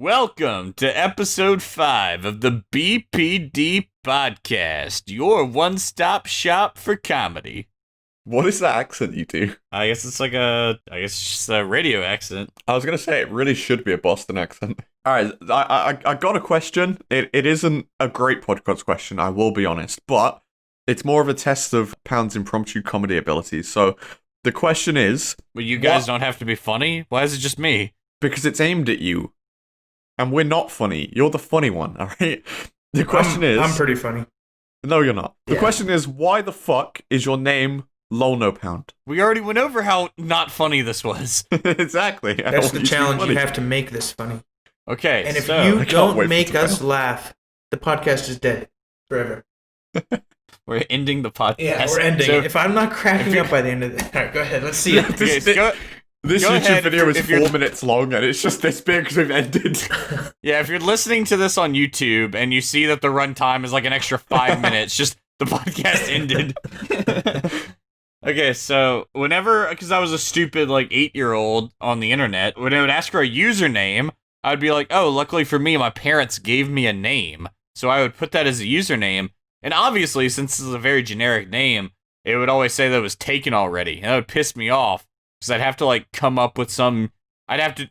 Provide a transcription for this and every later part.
Welcome to episode 5 of the BPD podcast, your one-stop shop for comedy. What is that accent you do? I guess it's just a radio accent. I was going to say, it really should be a Boston accent. All right, I got a question. It isn't a great podcast question, I will be honest, but it's more of a test of Pound's impromptu comedy abilities. So the question is... But you guys don't have to be funny? Why is it just me? Because it's aimed at you. And we're not funny. You're the funny one, all right? The question is... I'm pretty funny. No, you're not. The question is, why the fuck is your name Lol No Pound? We already went over how not funny this was. Exactly. That's the challenge. You have to make this funny. Okay, and if you don't make us laugh, the podcast is dead forever. We're ending the podcast. Yeah, we're ending it. If I'm not cracking up by the end of it. All right, go ahead. Let's see it. This YouTube video is 4 minutes long, and it's just this big because we've ended. Yeah, if you're listening to this on YouTube and you see that the runtime is like an extra 5 minutes, just the podcast ended. Okay, so because I was a stupid, 8-year-old on the internet, when I would ask for a username, I'd be like, oh, luckily for me, my parents gave me a name. So I would put that as a username. And obviously, since this is a very generic name, it would always say that it was taken already. And that would piss me off. Because I'd have to, come up with I'd have to,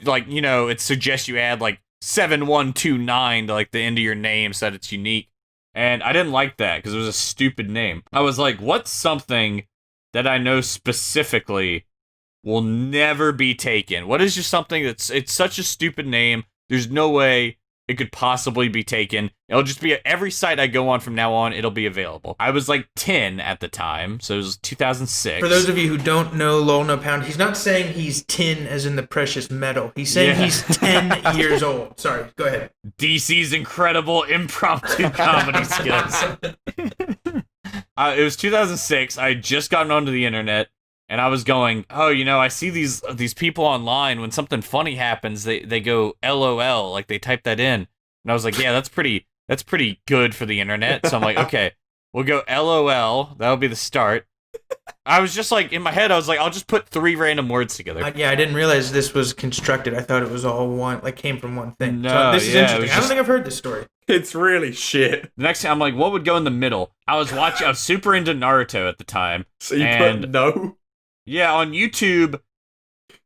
it suggests you add, 7129 to, the end of your name so that it's unique. And I didn't like that, because it was a stupid name. I was like, what's something that I know specifically will never be taken? What is just something it's such a stupid name, there's no way it could possibly be taken. It'll just be every site I go on from now on, it'll be available. I was 10 at the time, so it was 2006. For those of you who don't know Lol No Pound, he's not saying he's tin as in the precious metal. He's saying he's 10 years old. Sorry, go ahead. DC's incredible impromptu comedy skills. It was 2006. I had just gotten onto the internet, and I was going, oh, I see these people online, when something funny happens, they go LOL, they type that in. And I was like, yeah, that's pretty good for the internet. So I'm like, okay, we'll go LOL. That'll be the start. I was just in my head, I was like, I'll just put 3 random words together. I didn't realize this was constructed. I thought it was all one, came from one thing. No, so this is interesting. I don't think I've heard this story. It's really shit. The next thing, I'm like, what would go in the middle? I was super into Naruto at the time. So you put no? Yeah, on YouTube,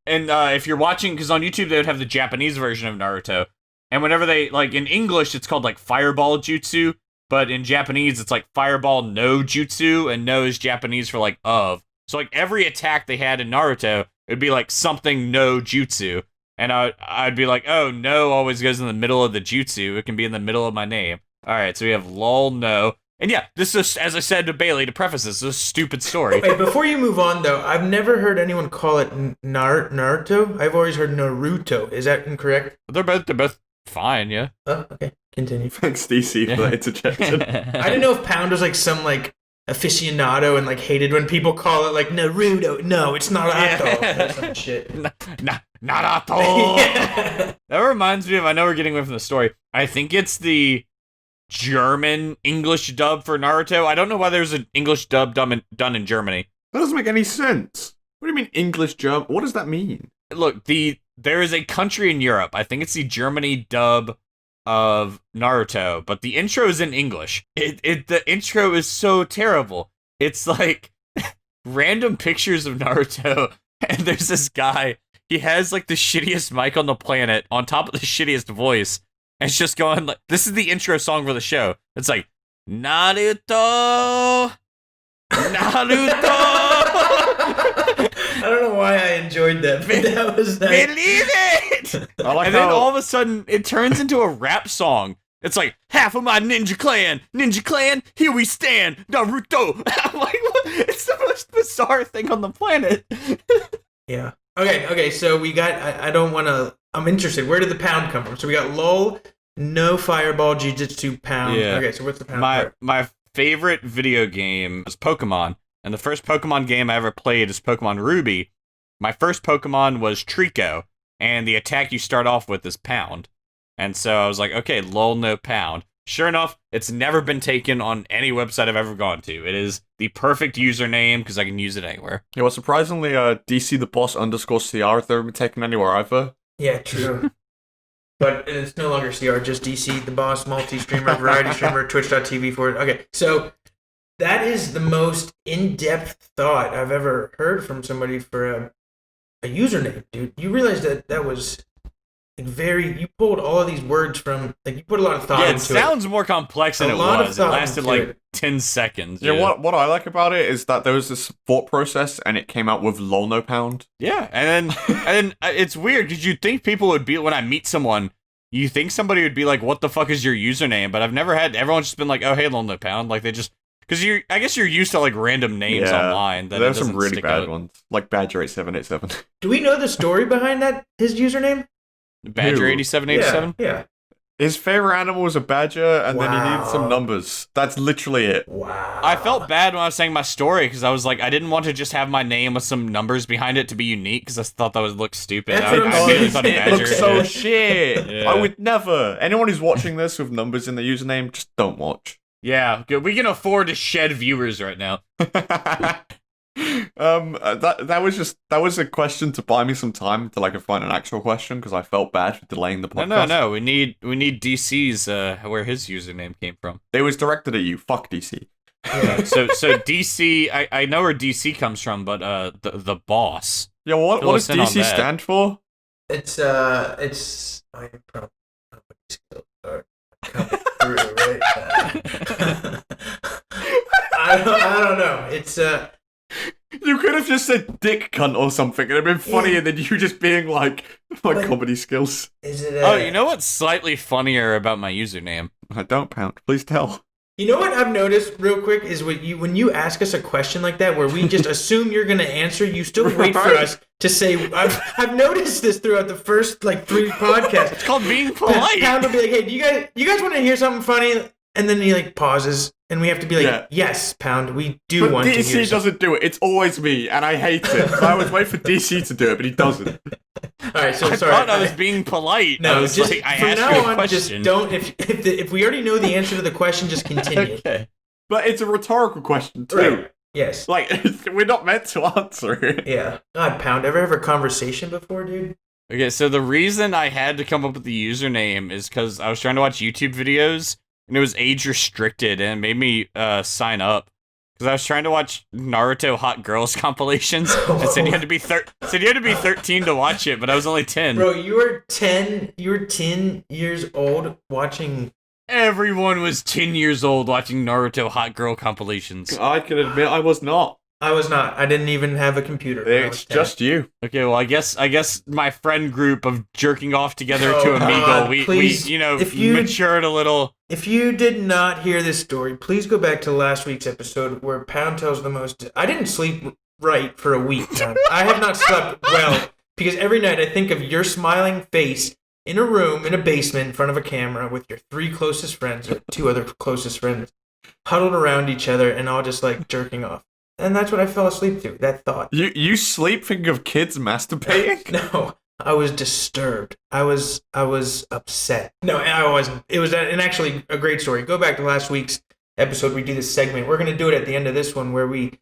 and if you're watching, because on YouTube they would have the Japanese version of Naruto, and whenever they, in English, it's called, Fireball Jutsu, but in Japanese, it's, Fireball no Jutsu, and no is Japanese for, of. So, every attack they had in Naruto, it would be, something no Jutsu, and I'd be like, oh, no always goes in the middle of the Jutsu, it can be in the middle of my name. Alright, so we have lol no. And yeah, this is, as I said to Bailey to preface this, is a stupid story. Wait, before you move on, though, I've never heard anyone call it Naruto. I've always heard Naruto. Is that incorrect? They're both fine, yeah. Oh, okay. Continue. Thanks, DC, for that interjection. I didn't know if Pound was some aficionado and hated when people call it Naruto. No, it's Naruto. That's some shit. Naruto. Yeah. That reminds me of, I know we're getting away from the story. I think it's the German English dub for Naruto. I don't know why there's an English dub done in Germany. That doesn't make any sense. What do you mean English dub? What does that mean? Look, there is a country in Europe. I think it's the Germany dub of Naruto, but the intro is in English. The intro is so terrible. It's random pictures of Naruto, and there's this guy. He has the shittiest mic on the planet on top of the shittiest voice. And it's just going this is the intro song for the show. It's Naruto. I don't know why I enjoyed that, but that was nice. Believe it! And then all of a sudden, it turns into a rap song. It's half of my ninja clan, here we stand, Naruto. I'm like, what? It's the most bizarre thing on the planet. Yeah. Okay, so we got, I'm interested. Where did the pound come from? So we got LOL, no Fireball, Jiu-Jitsu, pound. Yeah. Okay, so what's the pound part? My favorite video game was Pokemon. And the first Pokemon game I ever played is Pokemon Ruby. My first Pokemon was Trico. And the attack you start off with is Pound. And so I was like, okay, lol, no Pound. Sure enough, it's never been taken on any website I've ever gone to. It is the perfect username because I can use it anywhere. Yeah, well, surprisingly, DC the boss _CR has never been taken anywhere either. Yeah, true. but it's no longer CR, just DC, the boss, multi-streamer, variety streamer, twitch.tv for it. Okay, so that is the most in-depth thought I've ever heard from somebody for a username, dude. You realize that was like you pulled all of these words from, like, you put a lot of thought into it. Yeah, it sounds more complex than it was. It lasted like 10 seconds. Yeah, what I like about it is that there was this thought process and it came out with lol no pound. Yeah, and then it's weird because you'd think people would be, when I meet someone, you think somebody would be like, what the fuck is your username? But I've never had, everyone's just been like, oh, hey, lol no pound. Like, they just, because I guess you're used to like random names online. That there's some really bad ones, like Badger8787. Do we know the story behind his username? Badger8787? Yeah. His favorite animal was a badger, and then he needed some numbers. That's literally it. Wow. I felt bad when I was saying my story because I was like, I didn't want to just have my name with some numbers behind it to be unique because I thought that would look stupid. That's what I'm saying. It looks so shit. Yeah. I would never. Anyone who's watching this with numbers in the username, just don't watch. Yeah, good. We can afford to shed viewers right now. That was a question to buy me some time until I could find an actual question because I felt bad for delaying the podcast. No. We need DC's where his username came from. It was directed at you. Fuck DC. Yeah. So DC, I know where DC comes from, but the boss. Yeah, what does DC stand for? It's I probably skills are coming through, right? I don't know. It's You could have just said dick cunt or something. It'd have been funnier than you just being like, my comedy skills. Is it Oh, you know what's slightly funnier about my username? I don't, Pound. Please tell. You know what I've noticed real quick is when you ask us a question like that where we just assume you're going to answer, you still wait for us to say, I've noticed this throughout the first like 3 podcasts. It's called being polite. Pound will be like, hey, do you guys want to hear something funny? And then he like pauses, and we have to be like, yes, Pound, we do want to hear something. DC doesn't do it. It's always me, and I hate it. So I always wait for DC to do it, but he doesn't. All right, so I sorry. thought I was being polite. No, I was just like, I from asked now you a on, question. just don't. If we already know the answer to the question, just continue. Okay. But it's a rhetorical question too. Right. Yes. Like we're not meant to answer it. Yeah. God, Pound, ever have a conversation before, dude? Okay, so the reason I had to come up with the username is because I was trying to watch YouTube videos, and it was age restricted, and it made me sign up. Because I was trying to watch Naruto hot girls compilations, and said you had to be 13 to watch it, but I was only 10. Bro, you were 10 years old watching. Everyone was 10 years old watching Naruto hot girl compilations. I can admit I was not. I was not. I didn't even have a computer. It's just you. Okay, well, I guess my friend group of jerking off together to Amigo, we matured a little. If you did not hear this story, please go back to last week's episode where Pound tells the most. I didn't sleep right for a week, Pound. I have not slept well because every night I think of your smiling face in a room in a basement in front of a camera with your 3 closest friends or 2 other closest friends huddled around each other and all just like jerking off. And that's what I fell asleep to, that thought. You sleep thinking of kids masturbating? No, I was disturbed. I was upset. No, I wasn't. It was actually a great story. Go back to last week's episode. We do this segment. We're going to do it at the end of this one where we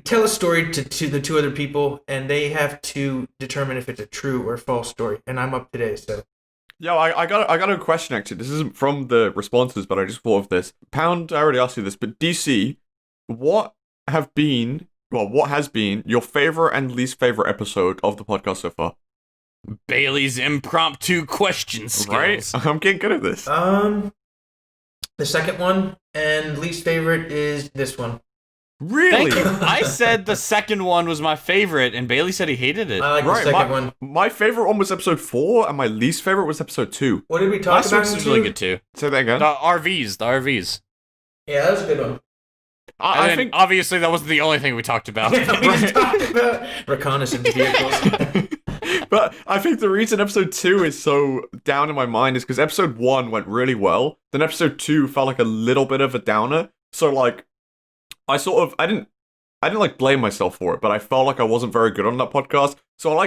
tell a story to the 2 other people, and they have to determine if it's a true or false story. And I'm up today, so. Yo, I got a question actually. This isn't from the responses, but I just thought of this. Pound, I already asked you this, but DC, what has been your favorite and least favorite episode of the podcast so far? Bailey's impromptu question skills. Right? I'm getting good at this. The second one and least favorite is this one. Really? Thank you. I said the second one was my favorite, and Bailey said he hated it. I like the second one. My favorite one was episode 4, and my least favorite was episode 2. What did we talk Last about? week's was really good too. Say that again. The RVs. Yeah, that was a good one. I think obviously that wasn't the only thing we talked about. Yeah, we just talked about reconnaissance vehicles. But I think the reason episode 2 is so down in my mind is because episode 1 went really well. Then episode 2 felt like a little bit of a downer. So like, I didn't like blame myself for it, but I felt like I wasn't very good on that podcast. So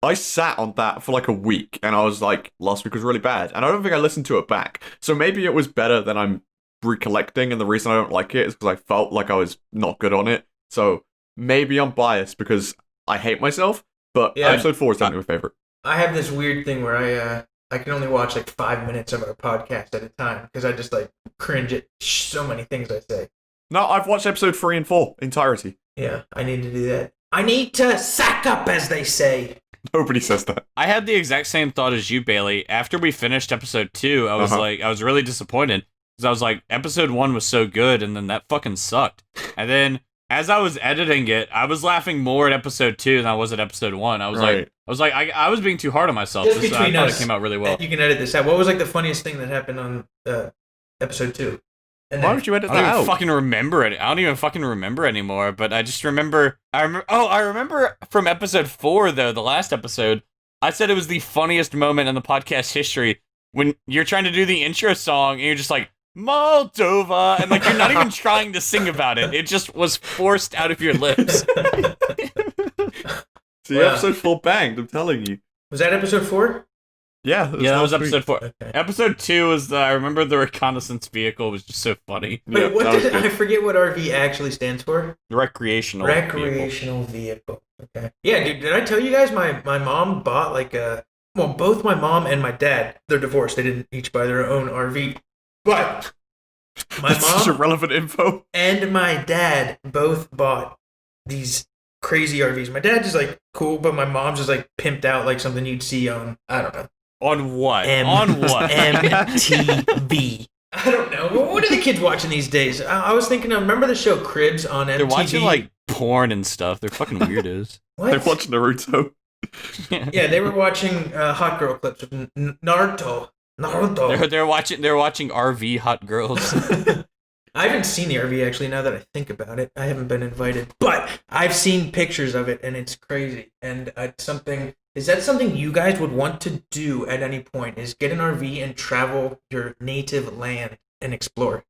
I sat on that for like a week, and I was like, last week was really bad, and I don't think I listened to it back. So maybe it was better than I'm recollecting, and the reason I don't like it is because I felt like I was not good on it. So maybe I'm biased because I hate myself, but yeah, episode 4 is definitely my favorite. I have this weird thing where I can only watch like 5 minutes of our podcast at a time because I just like cringe at so many things I say. No, I've watched episode 3 and 4 entirety. Yeah, I need to do that. I need to sack up, as they say. Nobody says that. I had the exact same thought as you, Bailey. After we finished episode 2, I was I was really disappointed because I was like, episode 1 was so good, and then that fucking sucked. And then as I was editing it, I was laughing more at episode 2 than I was at episode 1. I was I was being too hard on myself. Just I between thought us, it came out really well. You can edit this out. What was like the funniest thing that happened on episode 2? And Why then, would you edit I that don't even out? fucking remember it. I don't even fucking remember anymore. But I just remember. I remember from episode 4 though, the last episode. I said it was the funniest moment in the podcast history when you're trying to do the intro song and you're just like Moldova, and like you're not even trying to sing about it. It just was forced out of your lips. See, episode 4 banged, I'm telling you. Was that episode 4? Yeah, That was episode 4. Okay. Episode 2 was I remember the reconnaissance vehicle was just so funny. Wait, what did I forget what RV actually stands for? Recreational Vehicle. Okay. Yeah, dude, did I tell you guys my mom bought like both my mom and my dad, they're divorced. They didn't each buy their own RV. But my That's such mom irrelevant info. and my dad both bought these crazy RVs. My dad's just like cool, but my mom's just like pimped out like something you'd see on, I don't know. On what? On what? MTV. I don't know. What are the kids watching these days? I was thinking, remember the show Cribs on MTV? They're watching like porn and stuff. They're fucking weirdos. What? They're watching Naruto. Yeah, they were watching hot girl clips of Naruto. They're watching RV hot girls. I haven't seen the RV actually. Now that I think about it, I haven't been invited, but I've seen pictures of it, and it's crazy. And it's something. Is that something you guys would want to do at any point? Is get an RV and travel your native land and explore?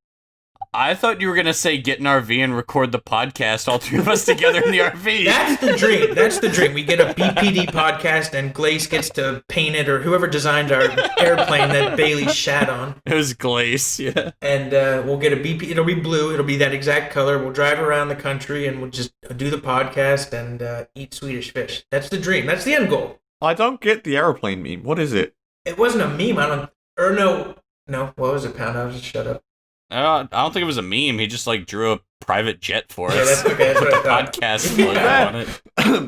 I thought you were gonna say get an RV and record the podcast, all three of us together in the RV. That's the dream. That's the dream. We get a BPD podcast, and Glace gets to paint it, or whoever designed our airplane that Bailey shat on. It was Glace, yeah. And we'll get a BP. It'll be blue. It'll be that exact color. We'll drive around the country, and we'll just do the podcast and eat Swedish fish. That's the dream. That's the end goal. I don't get the aeroplane meme. What is it? It wasn't a meme. No. What was it, Pound? I was just shut up. I don't think it was a meme. He just like drew a private jet for us. Yeah, that's okay. That's what I thought. Podcast logo on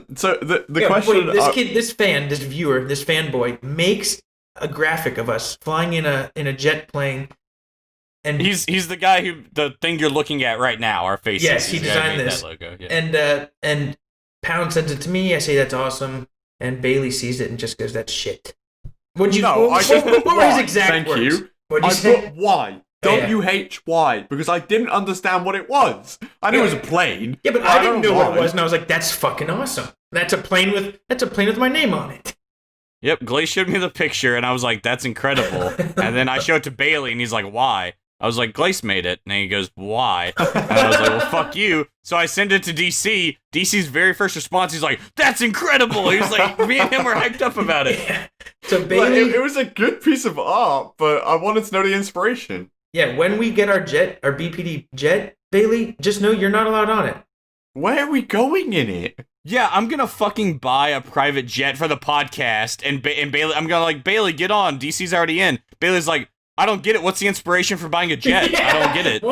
it. So the question... Wait, this kid, this fan, this viewer, this fanboy makes a graphic of us flying in a jet plane. And He's the guy the thing you're looking at right now, our faces. Yes, he He's the guy who designed made this. that logo. Yeah. And Pound sends it to me. I say that's awesome, and Bailey sees it and just goes, "That's shit." What were his exact Thank words? you. What'd you I say? put why. W-H-Y, because I didn't understand what it was. I knew it was a plane. Yeah, but I didn't know what why. it was, and I was like, "That's fucking awesome. That's a plane with my name on it." Yep, Glaze showed me the picture, and I was like, that's incredible. And then I showed it to Bailey, and he's like, why? I was like, Glaze made it. And he goes, why? And I was like, well, fuck you. So I send it to DC. DC's very first response, he's like, that's incredible. He was like, me and him were hyped up about it. Yeah. So Bailey, It was a good piece of art, but I wanted to know the inspiration. yeah, when we get our BPD jet, Bailey, just know you're not allowed on it. Where are we going in it? Yeah, I'm gonna fucking buy a private jet for the podcast, and Bailey, I'm gonna like, Bailey, get on. DC's already in. Bailey's like, I don't get it. What's the inspiration for buying a jet? Yeah. I don't get it.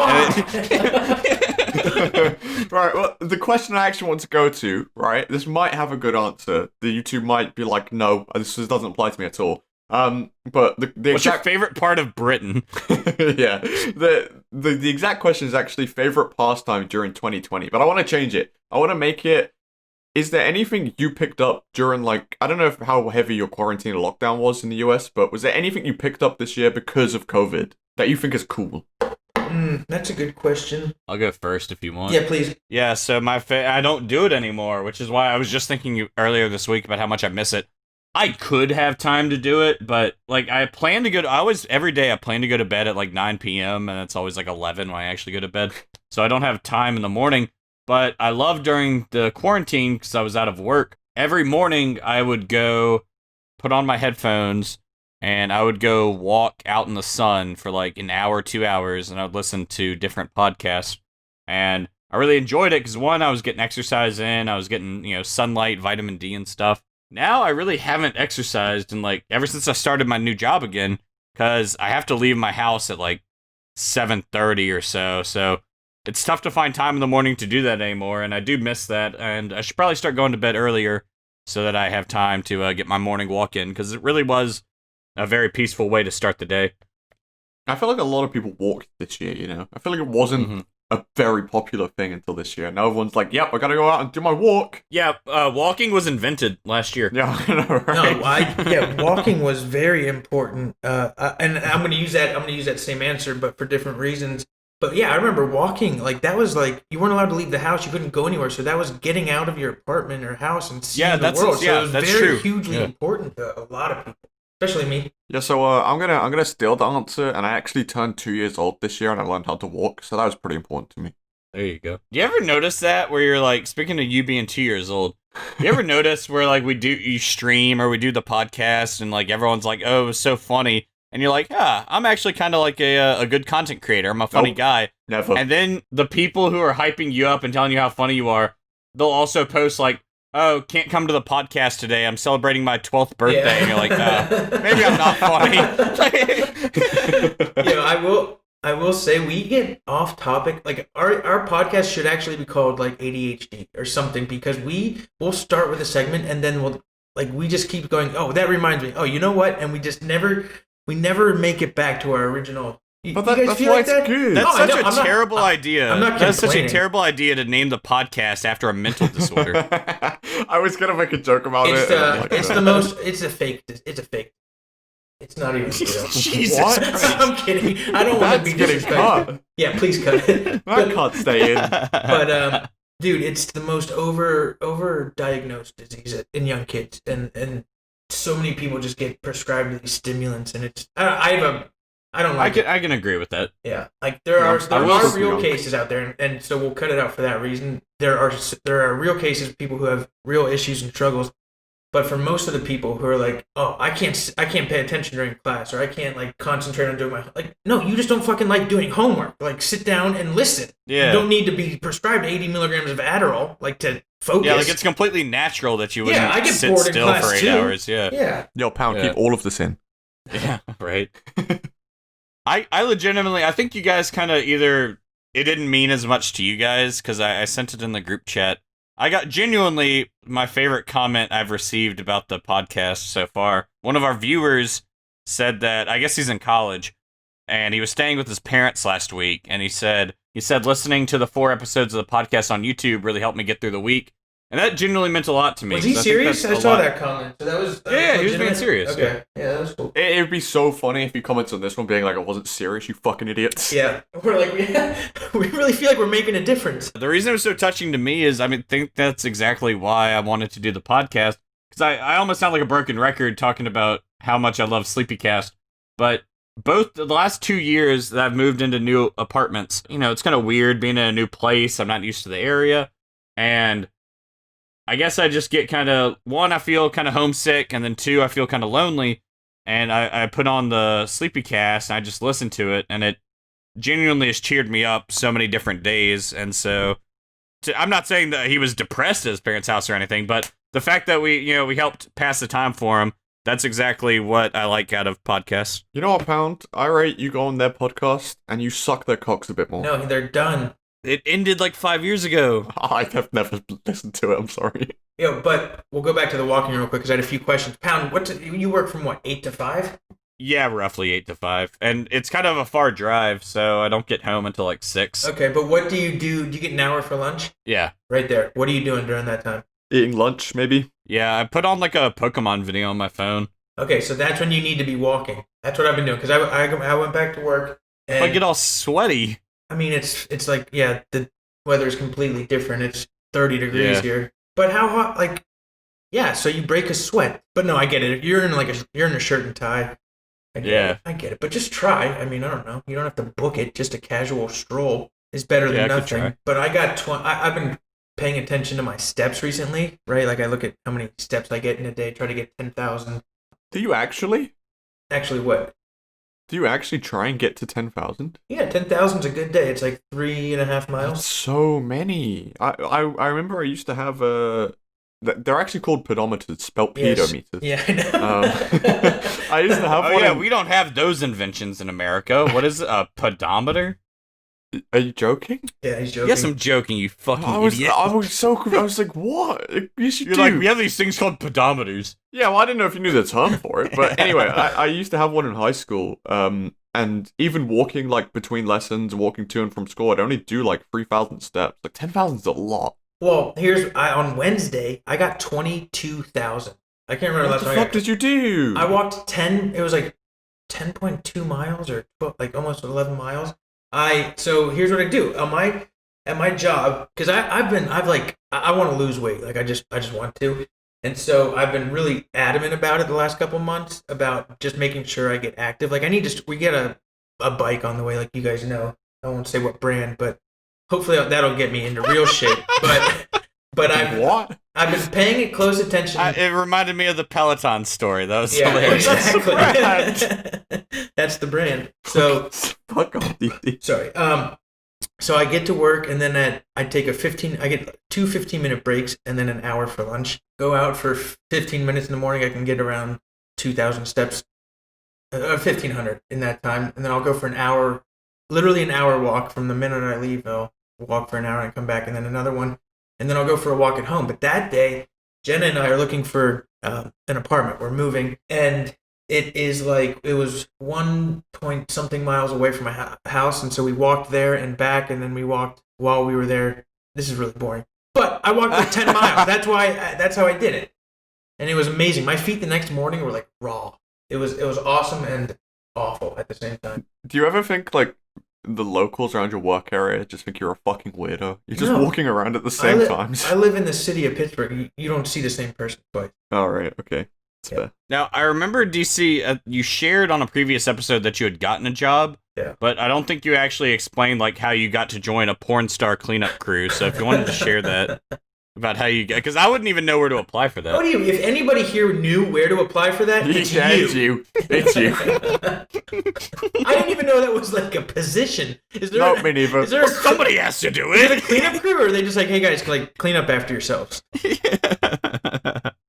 Right, well, the question I actually want to go to, right, this might have a good answer. The YouTube might be like, no, this doesn't apply to me at all. But the What's your exact... favorite part of Britain? yeah, the exact question is actually favorite pastime during 2020, but I want to change it. I want to make it, is there anything you picked up during, like, I don't know how heavy your quarantine or lockdown was in the US, but was there anything you picked up this year because of COVID that you think is cool? That's a good question. I'll go first if you want. Yeah, please. Yeah, so I don't do it anymore, which is why I was just thinking earlier this week about how much I miss it. I could have time to do it, but like every day I plan to go to bed at like 9 p.m. and it's always like 11 when I actually go to bed. So I don't have time in the morning, but I love during the quarantine because I was out of work. Every morning I would go put on my headphones and I would go walk out in the sun for like an hour, 2 hours, and I would listen to different podcasts. And I really enjoyed it because one, I was getting exercise in, I was getting, sunlight, vitamin D and stuff. now I really haven't exercised in like ever since I started my new job again, because I have to leave my house at like 7:30 or so. So it's tough to find time in the morning to do that anymore, and I do miss that. And I should probably start going to bed earlier so that I have time to get my morning walk in, because it really was a very peaceful way to start the day. I feel like a lot of people walked this year, you know? I feel like it wasn't a very popular thing until this year. Now everyone's like, yep, I gotta go out and do my walk. Yeah, walking was invented last year. Yeah, I know, right? No, walking was very important. And I'm gonna use that same answer, but for different reasons. But yeah, I remember walking, like that was like you weren't allowed to leave the house, you couldn't go anywhere, so that was getting out of your apartment or house and seeing the world. So it was that's very true. hugely important to a lot of people, especially me. Yeah, so I'm gonna steal the answer, and I actually turned 2 years old this year, and I learned how to walk, so that was pretty important to me. There you go. You ever notice that where you're like, speaking of you being 2 years old, you ever notice where like you stream or we do the podcast and like everyone's like, oh, it was so funny. And you're like, I'm actually kind of like a good content creator. I'm a funny guy. Never. And then the people who are hyping you up and telling you how funny you are, they'll also post like, oh, can't come to the podcast today. I'm celebrating my 12th birthday. Yeah. And you're like, maybe I'm not funny. I will say we get off topic. Like our podcast should actually be called like ADHD or something, because we'll start with a segment and then we just keep going. Oh, that reminds me. Oh, you know what? And we never make it back to our original. But that's why it's good. That's such a terrible idea. I'm not That's such a complaining. terrible idea to name the podcast after a mental disorder. I was gonna make a joke about it. It's a fake. It's not even real. Jesus What? Christ. I'm kidding. I don't want to That's be getting disrespectful. cut. Yeah, please cut it. That can't stay in. But dude, it's the most over-diagnosed disease in young kids, and so many people just get prescribed these stimulants, and it's I don't like it. I can agree with that. Yeah, like there are real cases out there, and so we'll cut it out for that reason. There are real cases of people who have real issues and struggles, but for most of the people who are like, oh, I can't pay attention during class, or I can't like concentrate on doing my no, you just don't fucking like doing homework. Like sit down and listen. Yeah, you don't need to be prescribed 80 milligrams of Adderall like to focus. Yeah, like it's completely natural that you wouldn't I get sit bored in still class for 8 too. hours. Yeah. Yeah. Yo, Pound, Yeah. keep all of this in. Yeah, right. I legitimately, I think you guys kind of either, it didn't mean as much to you guys, because I sent it in the group chat. I got genuinely my favorite comment I've received about the podcast so far. One of our viewers said that, I guess he's in college, and he was staying with his parents last week, and he said listening to the 4 episodes of the podcast on YouTube really helped me get through the week. And that genuinely meant a lot to me. Was he 'cause I think serious? that's I a saw lot. that comment. So that was Yeah, he was being legitimate? serious. Okay. Yeah, that was cool. It would be so funny if he comments on this one being like, I wasn't serious, you fucking idiots. Yeah. We're like, we really feel like we're making a difference. The reason it was so touching to me is, I think that's exactly why I wanted to do the podcast. Because I almost sound like a broken record talking about how much I love Sleepycast. But both the last 2 years that I've moved into new apartments, it's kind of weird being in a new place. I'm not used to the area. And I guess I just get kind of, 1, I feel kind of homesick. And then 2, I feel kind of lonely. And I put on the Sleepycast and I just listen to it. And it genuinely has cheered me up so many different days. And so I'm not saying that he was depressed at his parents' house or anything, but the fact that we helped pass the time for him, that's exactly what I like out of podcasts. You know what, Pound? I rate you go on their podcast and you suck their cocks a bit more. No, they're done. It ended like 5 years ago. I have never listened to it, I'm sorry. Yo, but we'll go back to the walking real quick because I had a few questions. Pound, you work from what, 8 to 5? Yeah, roughly 8 to 5. And it's kind of a far drive, so I don't get home until like 6. Okay, but what do you do? Do you get an hour for lunch? Yeah. Right there. What are you doing during that time? Eating lunch, maybe? Yeah, I put on like a Pokemon video on my phone. Okay, so that's when you need to be walking. That's what I've been doing because I went back to work. And If I get all sweaty. I mean, it's like, yeah, the weather is completely different. It's 30 degrees Yeah. here. But how hot? Like, yeah. So you break a sweat. But no, I get it. You're in a shirt and tie. I get it. But just try. I mean, I don't know. You don't have to book it. Just a casual stroll is better than Yeah, I could nothing. try. But I got I've been paying attention to my steps recently, right? Like I look at how many steps I get in a day. Try to get 10,000. Do you actually? Actually, what? Do you actually try and get to 10,000? Yeah, 10,000's a good day. It's like 3.5 miles. That's so many. I remember I used to have They're actually called pedometers, spelt Yes. pedometers. Yeah, I know. I used to have Oh one. yeah, we don't have those inventions in America. What is a pedometer? Are you joking? Yeah, he's joking. Yes, I'm joking. You fucking I was idiot. so confused. I was like, what? You should You're do. like, we have these things called pedometers. Yeah, well, I didn't know if you knew the term for it, but anyway, I used to have one in high school. And even walking like between lessons, walking to and from school, I'd only do like 3,000 steps. Like 10,000 is a lot. Well, on Wednesday, I got 22,000. I can't remember What last the time. fuck did you do? I walked 10. It was like 10.2 miles or 12, like almost 11 miles. So here's what I do at my job, because I want to lose weight. Like I just want to. And so I've been really adamant about it the last couple months about just making sure I get active. Like we get a bike on the way, like you guys know. I won't say what brand, but hopefully that'll get me into real shape. But What? I've been paying it close attention. It reminded me of the Peloton story. That was Yeah, hilarious. exactly. That's the brand. So Fuck off, DD. sorry. So I get to work, and then I take I get two 15-minute breaks, and then an hour for lunch. Go out for 15 minutes in the morning. I can get around 2,000 steps, 1,500 in that time, and then I'll go for an hour, literally an hour walk from the minute I leave. I'll walk for an hour and come back, and then another one, and then I'll go for a walk at home. But that day, Jenna and I are looking for an apartment. We're moving, and it was 1 point something miles away from my house, and so we walked there and back, and then we walked while we were there. This is really boring, but I walked like 10 miles. That's how I did it, and it was amazing. My feet the next morning were like raw. It was awesome and awful at the same time. Do you ever think like the locals around your work area just think you're a fucking weirdo? You're just No. walking around at the same times. I live in the city of Pittsburgh. You don't see the same person twice. All right, okay. That's Yeah. fair. Now, I remember, DC, you shared on a previous episode that you had gotten a job. Yeah. But I don't think you actually explained like how you got to join a porn star cleanup crew. So if you wanted to share that about how you got, because I wouldn't even know where to apply for that. What do you? If anybody here knew where to apply for that, it's Yeah, you. it's you. It's you. I didn't even know that was like a position. Is there? No, me neither. Is there Well, somebody has to do is it a it. cleanup crew, or are they just like, hey guys, like clean up after yourselves?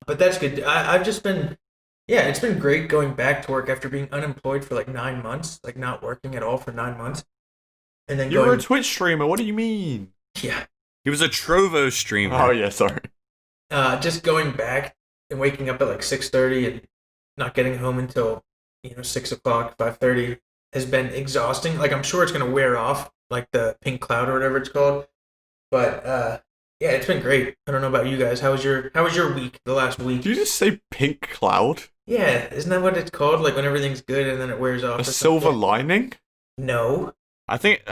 But that's good. I've just been, yeah, it's been great going back to work after being unemployed for like 9 months, like not working at all for 9 months, and then You were going, a Twitch streamer. What do you mean? yeah, He was a Trovo streamer. Oh yeah, sorry. just going back and waking up at like 6:30 and not getting home until 6 o'clock, 5:30 has been exhausting. Like I'm sure it's gonna wear off, like the pink cloud or whatever it's called. But yeah, it's been great. I don't know about you guys. How was your week? The last week? Did you just say pink cloud? Yeah, isn't that what it's called? Like when everything's good and then it wears off. A or silver something? lining? No. I think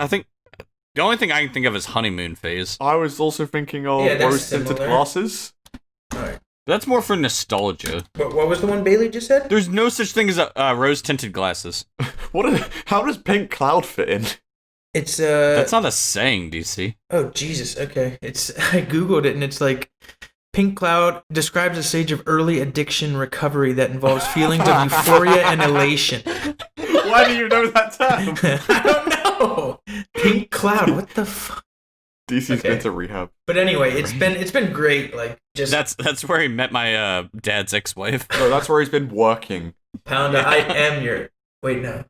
the only thing I can think of is honeymoon phase. I was also thinking of Yeah, that's rose-tinted similar. glasses. All right. That's more for nostalgia. What was the one Bailey just said? There's no such thing as rose-tinted glasses. How does pink cloud fit in? It's That's not a saying, DC. Oh Jesus. Okay. I googled it and it's like pink cloud describes a stage of early addiction recovery that involves feelings of euphoria and elation. Why do you know that term? I don't know. Pink cloud. What the fuck? DC's Okay. been to rehab. But anyway, it's been great. Like just That's where he met my dad's ex-wife. No, that's where he's been working. Pound. I am your. Wait, no,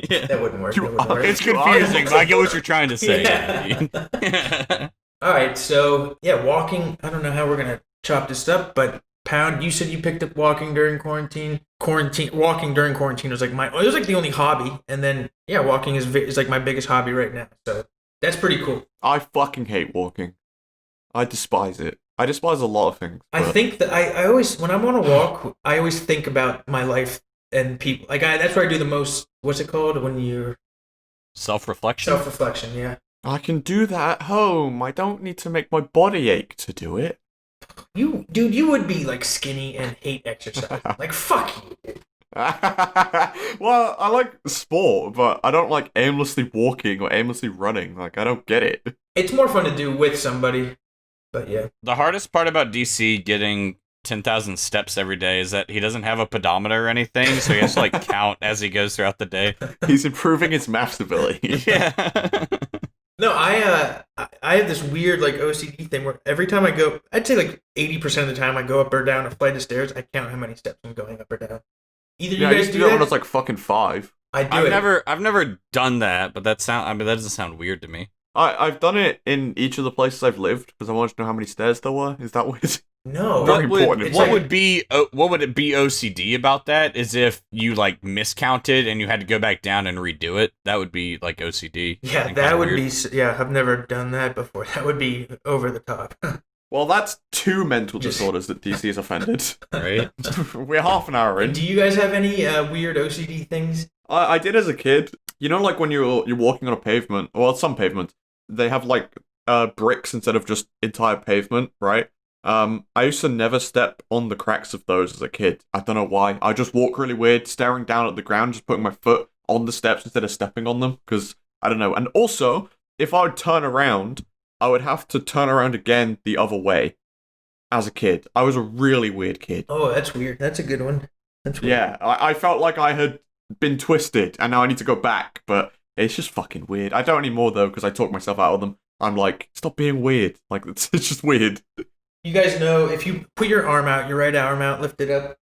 Yeah. that wouldn't work. You That wouldn't are- work. It's confusing, but I get what you're trying to say. Yeah. All right, so yeah, walking. I don't know how we're gonna chop this up, but Pound, you said you picked up walking during quarantine. Walking during quarantine was like it was like the only hobby, and then yeah, walking is like my biggest hobby right now. So that's pretty cool. I fucking hate walking. I despise it. I despise a lot of things. I but- think that I always when I want to walk, I always think about my life and people. Like that's where I do the most. What's it called when you're Self-reflection. self-reflection? Yeah. I can do that at home. I don't need to make my body ache to do it. You would be like skinny and hate exercise. Like fuck you. Well, I like sport, but I don't like aimlessly walking or aimlessly running. Like, I don't get it. It's more fun to do with somebody. But yeah. The hardest part about DC getting 10,000 steps every day is that he doesn't have a pedometer or anything, so he has to like count as he goes throughout the day. He's improving his maths ability. Yeah. No, I have this weird like OCD thing where every time I go, I'd say like 80% of the time I go up or down a flight of stairs, I count how many steps I'm going up or down. Either Yeah, you I guys used to do do that when I that? was like fucking 5. I do I've never done that, but that doesn't sound weird to me. I've done it in each of the places I've lived because I wanted to know how many stairs there were. Is that weird? No. Very important. It's What like- would be what would it be OCD about that? Is if you like miscounted and you had to go back down and redo it. That would be like OCD. Yeah, and that kinda would weird. be. Yeah, I've never done that before. That would be over the top. Well, that's 2 mental Just- disorders that DC has offended. right. We're half an hour in. Do you guys have any weird OCD things? I did as a kid. You know, like when you're walking on a pavement, well, some pavements, they have like bricks instead of just entire pavement, right? I used to never step on the cracks of those as a kid. I don't know why. I just walk really weird, staring down at the ground, just putting my foot on the steps instead of stepping on them, because I don't know. And also, if I would turn around, I would have to turn around again the other way. As a kid, I was a really weird kid. Oh, that's weird. That's a good one. That's weird. Yeah, I felt like I had been twisted, and now I need to go back, but it's just fucking weird. I don't anymore, though, because I talk myself out of them. I'm like, stop being weird. Like, it's just weird. You guys know if you put your arm out, your right arm out, lift it up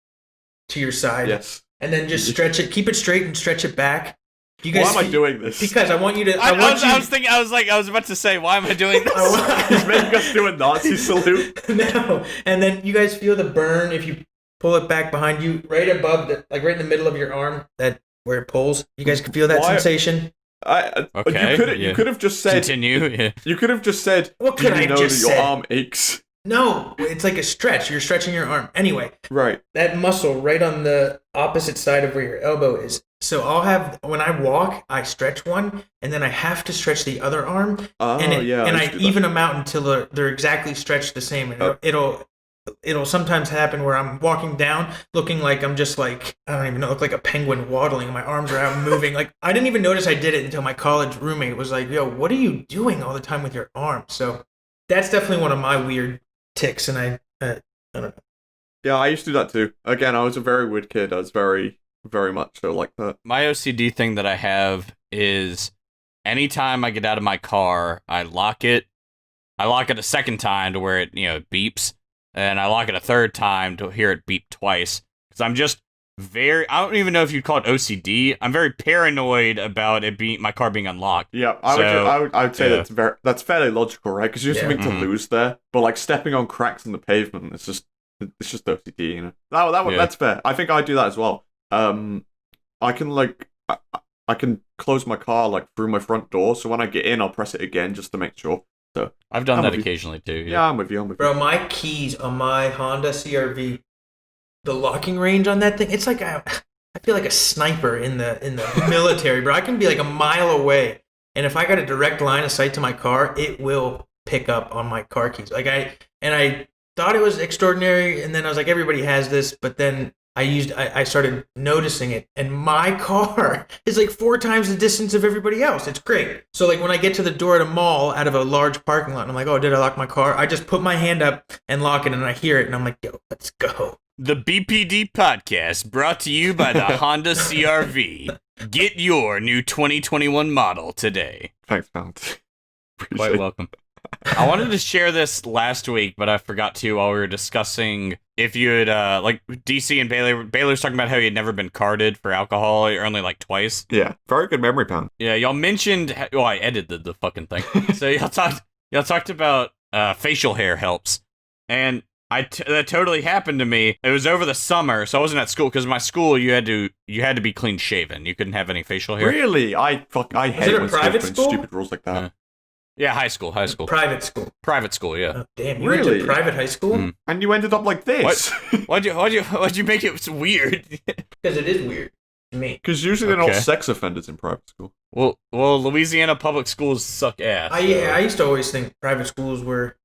to your side, Yes. and then just stretch it, keep it straight and stretch it back. You Why guys am I doing this? Because I want you to. I was about to say, why am I doing this? He's making us do a Nazi salute. No, and then you guys feel the burn if you pull it back behind you, right above the, like right in the middle of your arm, that where it pulls. You guys can feel that Why- sensation. Okay, You could have just said. Continue. Yeah. You could have just said. What Do could you I know just that your say? arm aches? No, it's like a stretch. You're stretching your arm. Anyway, Right. that muscle right on the opposite side of where your elbow is. So I'll have, when I walk, I stretch one, and then I have to stretch the other arm, Oh and yeah. and I used to do that. even them out until they're exactly stretched the same. And Oh. it'll sometimes happen where I'm walking down, looking like I'm just like, I don't even know, look like a penguin waddling, and my arms are out and moving. Like I didn't even notice I did it until my college roommate was like, "Yo, what are you doing all the time with your arms?" So that's definitely one of my weird tics, and I don't know. Yeah, I used to do that too. Again, I was a very weird kid. I was very, very much so like that. My OCD thing that I have is anytime I get out of my car, I lock it. I lock it a second time to where it, beeps. And I lock it a third time to hear it beep twice. Because I'm just I don't even know if you'd call it OCD. I'm very paranoid about my car being unlocked. Yeah, So, I would say yeah. that's fairly logical, right? Because you have Yeah. something to Mhm. lose there. But like stepping on cracks in the pavement, it's just OCD, you know. Yeah. That's fair. I think I do that as well. I can I can close my car like through my front door, so when I get in, I'll press it again just to make sure. So I've done I'm that with you. occasionally too. yeah, I'm with you. I'm with Bro, you. my keys on my Honda CRV, the locking range on that thing, it's like I feel like a sniper in the military, bro. I can be like a mile away, and if I got a direct line of sight to my car, it will pick up on my car keys. I thought it was extraordinary, and then I was like, everybody has this, but then I started noticing it, and my car is like 4 times the distance of everybody else. It's great. So like when I get to the door at a mall out of a large parking lot, and I'm like, oh, did I lock my car? I just put my hand up and lock it, and I hear it, and I'm like, yo, let's go. The BPD podcast brought to you by the Honda CRV. Get your new 2021 model today. Thanks, man. Quite welcome. I wanted to share this last week, but I forgot to while we were discussing if you had, like, DC and Baylor was talking about how he had never been carded for alcohol, or only, like, twice. Yeah, very good memory, Pound. Yeah, y'all mentioned, I edited the fucking thing. So y'all talked about facial hair helps. And that totally happened to me. It was over the summer, so I wasn't at school, because my school, you had to be clean shaven. You couldn't have any facial hair. Really? I hate it a when schools private put in school? stupid rules like that. Yeah, high school. Private school. Private school, yeah. Oh, damn, you went to Really? private high school? Mm. And you ended up like this. Why'd you make it weird? Because it is weird to me. Because usually they're not Okay. sex offenders in private school. Well, Louisiana public schools suck ass. I used to always think private schools were...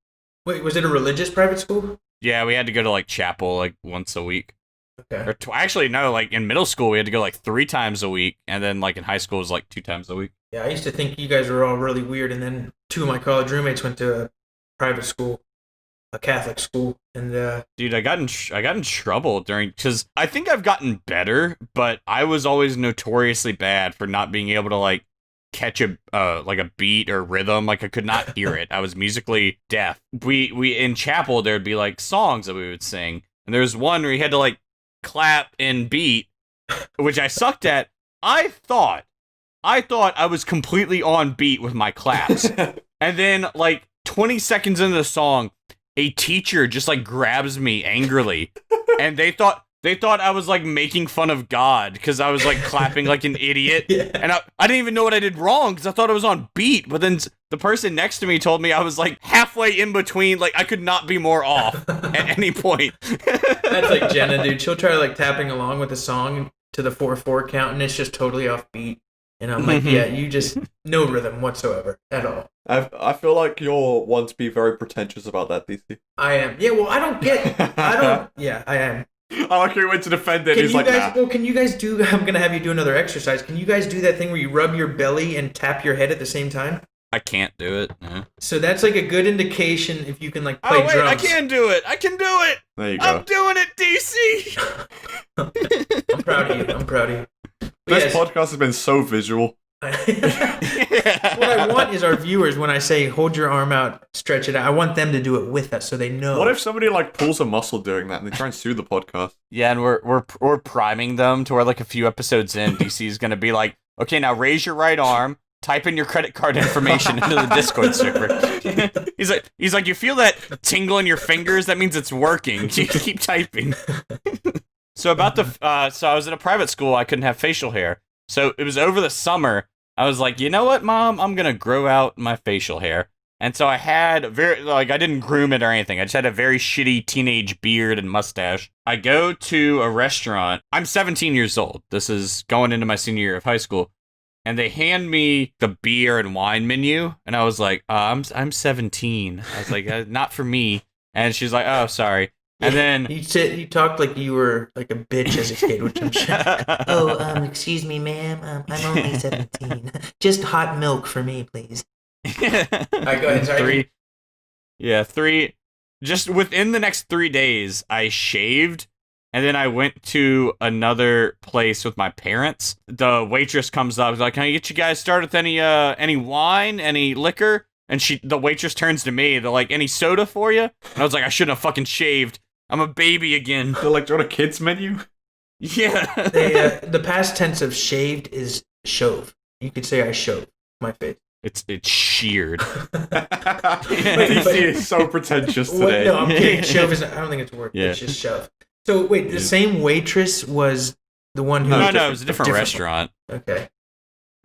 Wait, was it a religious private school? Yeah, we had to go to like chapel like once a week. Okay. Or actually, no, like in middle school we had to go like 3 times a week, and then like in high school it was like 2 times a week. Yeah, I used to think you guys were all really weird, and then 2 of my college roommates went to a private school, a Catholic school, and Dude, I got in trouble because I think I've gotten better, but I was always notoriously bad for not being able to like catch a like a beat or rhythm. Like I could not hear it. I was musically deaf. We in chapel there'd be like songs that we would sing, and there was one where you had to like clap and beat, which I sucked at. I thought I was completely on beat with my claps, and then like 20 seconds into the song, a teacher just like grabs me angrily, and they thought I was like making fun of God because I was like clapping like an idiot. Yeah. And I didn't even know what I did wrong because I thought I was on beat. But then the person next to me told me I was like halfway in between. Like I could not be more off at any point. That's like Jenna, dude. She'll try like tapping along with the song to the 4/4 count, and it's just totally off beat. And I'm like, yeah, you just no rhythm whatsoever at all. I feel like you're one to be very pretentious about that, DC. I am. Yeah, well, I don't. Yeah, I am. I like how you went to defend it. Can He's you like, guys? nah. Well, can you guys do? I'm gonna have you do another exercise. Can you guys do that thing where you rub your belly and tap your head at the same time? I can't do it. No. So that's like a good indication if you can like play Oh wait, drums. I can do it. I can do it. There you I'm go. doing it, DC. I'm proud of you. I'm proud of you. This podcast has been so visual. What I want is our viewers, when I say hold your arm out, stretch it out, I want them to do it with us so they know. What if somebody like pulls a muscle doing that and they try and sue the podcast? Yeah, and we're priming them to where like a few episodes in, DC is gonna be like, okay, now raise your right arm, type in your credit card information into the Discord server. he's like, you feel that tingle in your fingers? That means it's working. You keep typing. So about so I was in a private school. I couldn't have facial hair. So it was over the summer. I was like, you know what, Mom? I'm gonna grow out my facial hair. And so I had I didn't groom it or anything. I just had a very shitty teenage beard and mustache. I go to a restaurant. I'm 17 years old. This is going into my senior year of high school. And they hand me the beer and wine menu. And I was like, I'm 17. I was like, not for me. And she's like, oh, sorry. And then you talked like you were like a bitch as a kid, which I'm sure. Excuse me, ma'am. I'm only 17. Just hot milk for me, please. All right, go ahead. Sorry. Three. Just within the next 3 days, I shaved, and then I went to another place with my parents. The waitress comes up, like, "Can I get you guys started with any wine, any liquor?" And the waitress turns to me. They're like, "Any soda for you?" And I was like, "I shouldn't have fucking shaved. I'm a baby again." They're like, "Do you want a kids menu?" Yeah. The past tense of shaved is shove. You could say I shove my face. It's sheared. DC is so pretentious today. No, I'm kidding. Shove is. I don't think it's a word. Yeah. It's just shove. So wait, the same waitress was the one who? No, it was a different restaurant. Okay.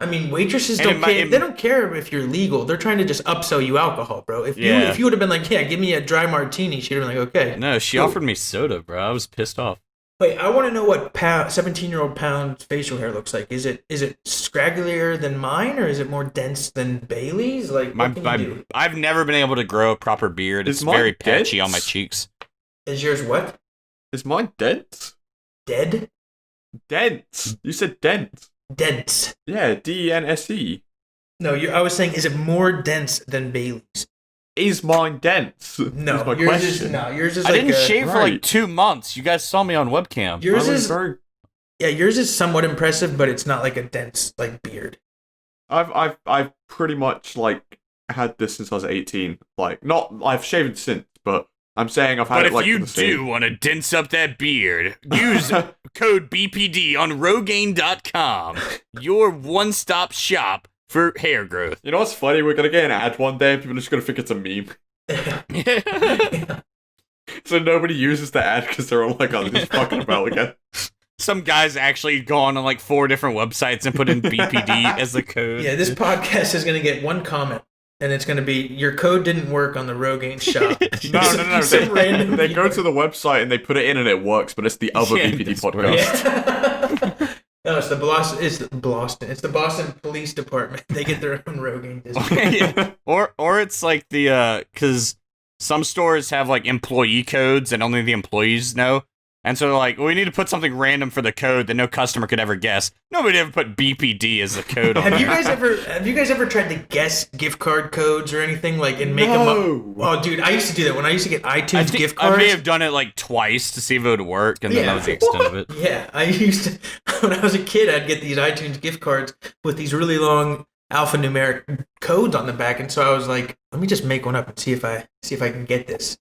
I mean, waitresses don't care. They don't care if you're legal. They're trying to just upsell you alcohol, bro. If you would have been like, yeah, give me a dry martini, she'd have been like, okay. No, she offered me soda, bro. I was pissed off. Wait, I want to know what 17-year-old Pound's facial hair looks like. Is it scragglier than mine, or is it more dense than Bailey's? Like, what can you do? I've never been able to grow a proper beard. It's very patchy on my cheeks. Is yours what? Is mine dense? Dead? Dense. You said dense. Dense. Yeah, DENSE. No, I was saying, is it more dense than Bailey's? Is mine dense? No, my yours question. yours is I like didn't shave for like Right. 2 months. You guys saw me on webcam. Yours is very... yours is somewhat impressive, but it's not like a dense like beard. I've pretty much like had this since I was 18. Like, not I've shaved since, but I'm saying I've had But it if like you the same. do want to dense up that beard, use code BPD on Rogaine.com. Your one-stop shop for hair growth. You know what's funny? We're gonna get an ad one day, and people are just gonna think it's a meme. So nobody uses the ad because they're all like, "Oh, they're just fucking about again." Some guys actually gone on like 4 different websites and put in BPD as the code. Yeah, this podcast is going to get one comment, and it's going to be, your code didn't work on the Rogaine shop. No. Some random They go to the website and they put it in and it works, but it's the other Yeah, BPD that's podcast. Yeah. No, it's the Boston. It's the Boston Police Department. They get their own Rogaine discount. Yeah. Or it's like the because some stores have like employee codes and only the employees know. And so they're like, well, we need to put something random for the code that no customer could ever guess. Nobody ever put BPD as the code on Have you there. guys ever tried to guess gift card codes or anything, like, and make them up? Oh, dude, I used to do that when I used to get iTunes gift cards. I may have done it like twice to see if it would work, and then that was the extent of it. Yeah, I used to, when I was a kid, I'd get these iTunes gift cards with these really long alphanumeric codes on the back, and so I was like, let me just make one up and see if I can get this.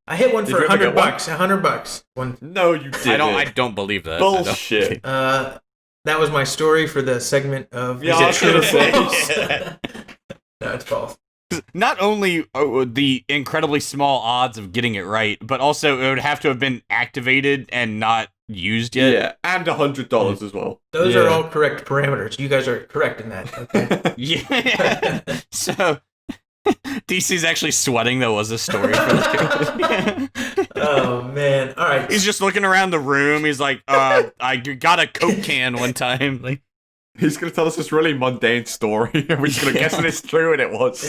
I hit one for $100. $100. One. No, you didn't. I don't believe that. Bullshit. That was my story for the segment of. Yeah, Is I it was true or gonna false? say. No, it's false. Not only the incredibly small odds of getting it right, but also it would have to have been activated and not used yet. Yeah, and $100 as well. Those are all correct parameters. You guys are correct in that. Okay. Yeah. So DC's actually sweating. That was a story for like. Oh man! All right. He's just looking around the room. He's like, I got a Coke can one time. Like, He's gonna tell us this really mundane story, and we're just gonna guess that it's true, and it was.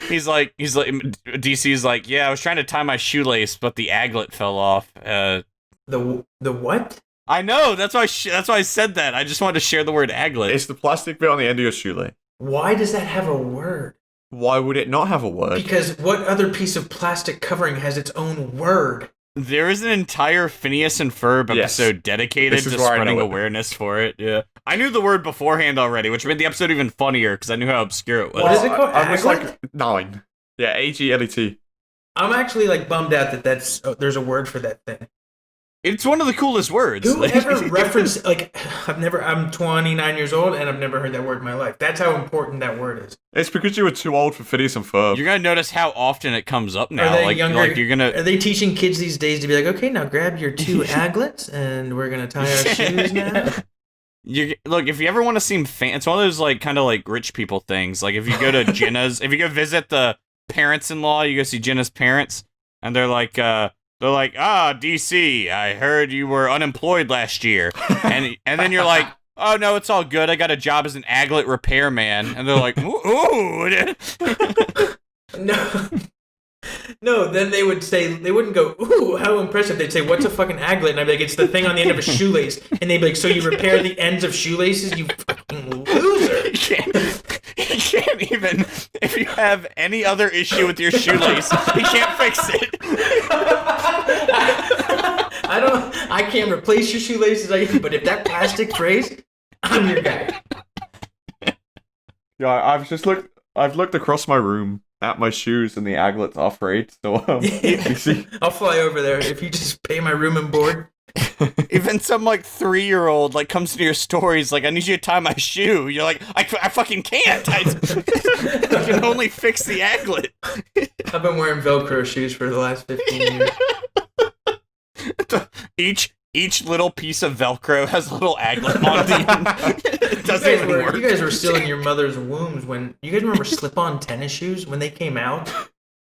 he's like, DC's like, yeah, I was trying to tie my shoelace, but the aglet fell off. The what? I know. That's why I said that. I just wanted to share the word aglet. It's the plastic bit on the end of your shoelace. Why does that have a word? Why would it not have a word? Because what other piece of plastic covering has its own word? There is an entire Phineas and Ferb episode dedicated to spreading awareness for it. Yeah, I knew the word beforehand already, which made the episode even funnier because I knew how obscure it was. What is it called? I was like 9. Yeah, AGLET. I'm actually like bummed out that there's a word for that thing. It's one of the coolest words. Who ever referenced, like, I'm 29 years old and I've never heard that word in my life. That's how important that word is. It's because you were too old for Phineas and Ferb. You're gonna notice how often it comes up now. Are they younger? Like you're gonna. Are they teaching kids these days to be like, okay, now grab your 2 aglets and we're gonna tie our shoes now? Look, if you ever want to seem it's one of those like kind of like rich people things. Like if you go to Jenna's, if you go visit the parents-in-law, you go see Jenna's parents, and they're like, DC, I heard you were unemployed last year. And then you're like, oh, no, it's all good. I got a job as an aglet repairman. And they're like, ooh. No, then they would say, they wouldn't go, ooh, how impressive. They'd say, what's a fucking aglet? And I'd be like, it's the thing on the end of a shoelace. And they'd be like, so you repair the ends of shoelaces, you fucking loser. You can't even, if you have any other issue with your shoelace, you can't fix it. I can't replace your shoelaces, but if that plastic breaks, I'm your guy. Yeah, I've looked across my room at my shoes and the aglets are frayed, so you see. I'll fly over there if you just pay my room and board. Even some like 3-year-old like comes to your stories like, I need you to tie my shoe. You're like, I fucking can't. I can only fix the aglet. I've been wearing Velcro shoes for the last 15 years. Each little piece of Velcro has a little aglet on the end. It doesn't even work. You guys were still in your mother's wombs when... You guys remember slip-on tennis shoes when they came out?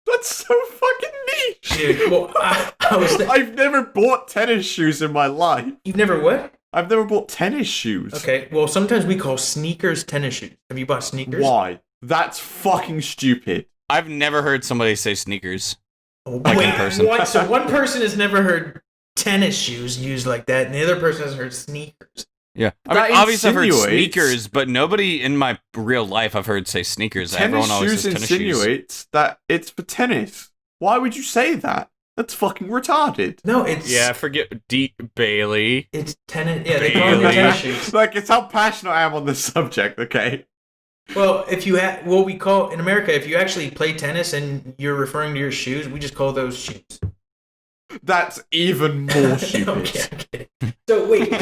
That's so fucking niche. Dude, well, I've never bought tennis shoes in my life. You've never what? I've never bought tennis shoes. Okay, well, sometimes we call sneakers tennis shoes. Have you bought sneakers? Why? That's fucking stupid. I've never heard somebody say sneakers. Like in person. What? So one person has never heard tennis shoes used like that, and the other person has heard sneakers. Yeah, I mean, obviously I've heard sneakers, but nobody in my real life I've heard say sneakers. Everyone always says tennis shoes. Insinuates that it's for tennis. Why would you say that? That's fucking retarded. No, it's... Yeah, forget Bailey. It's tennis... Yeah, they call them tennis shoes. Like, it's how passionate I am on this subject, okay? Well, if you have... What we call... In America, if you actually play tennis and you're referring to your shoes, we just call those shoes. That's even more stupid. Okay. So, wait.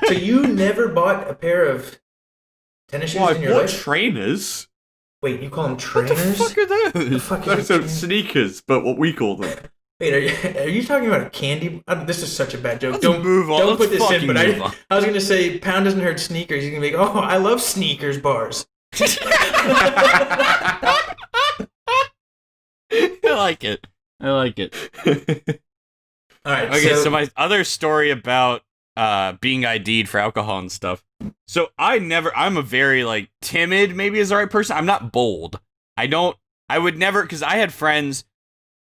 So you never bought a pair of tennis shoes in your life? Trainers? Wait, you call them trainers? What the fuck are those? So sneakers, but what we call them. Wait, are you talking about a candy? This is such a bad joke. Don't move on. Don't put this in. But I was gonna say, Pound doesn't hurt sneakers. He's gonna be like, oh, I love sneakers bars. I like it. All right. Okay, so my other story about being ID'd for alcohol and stuff. So I'm a very like timid, maybe is the right person. I'm not bold. I would never, because I had friends,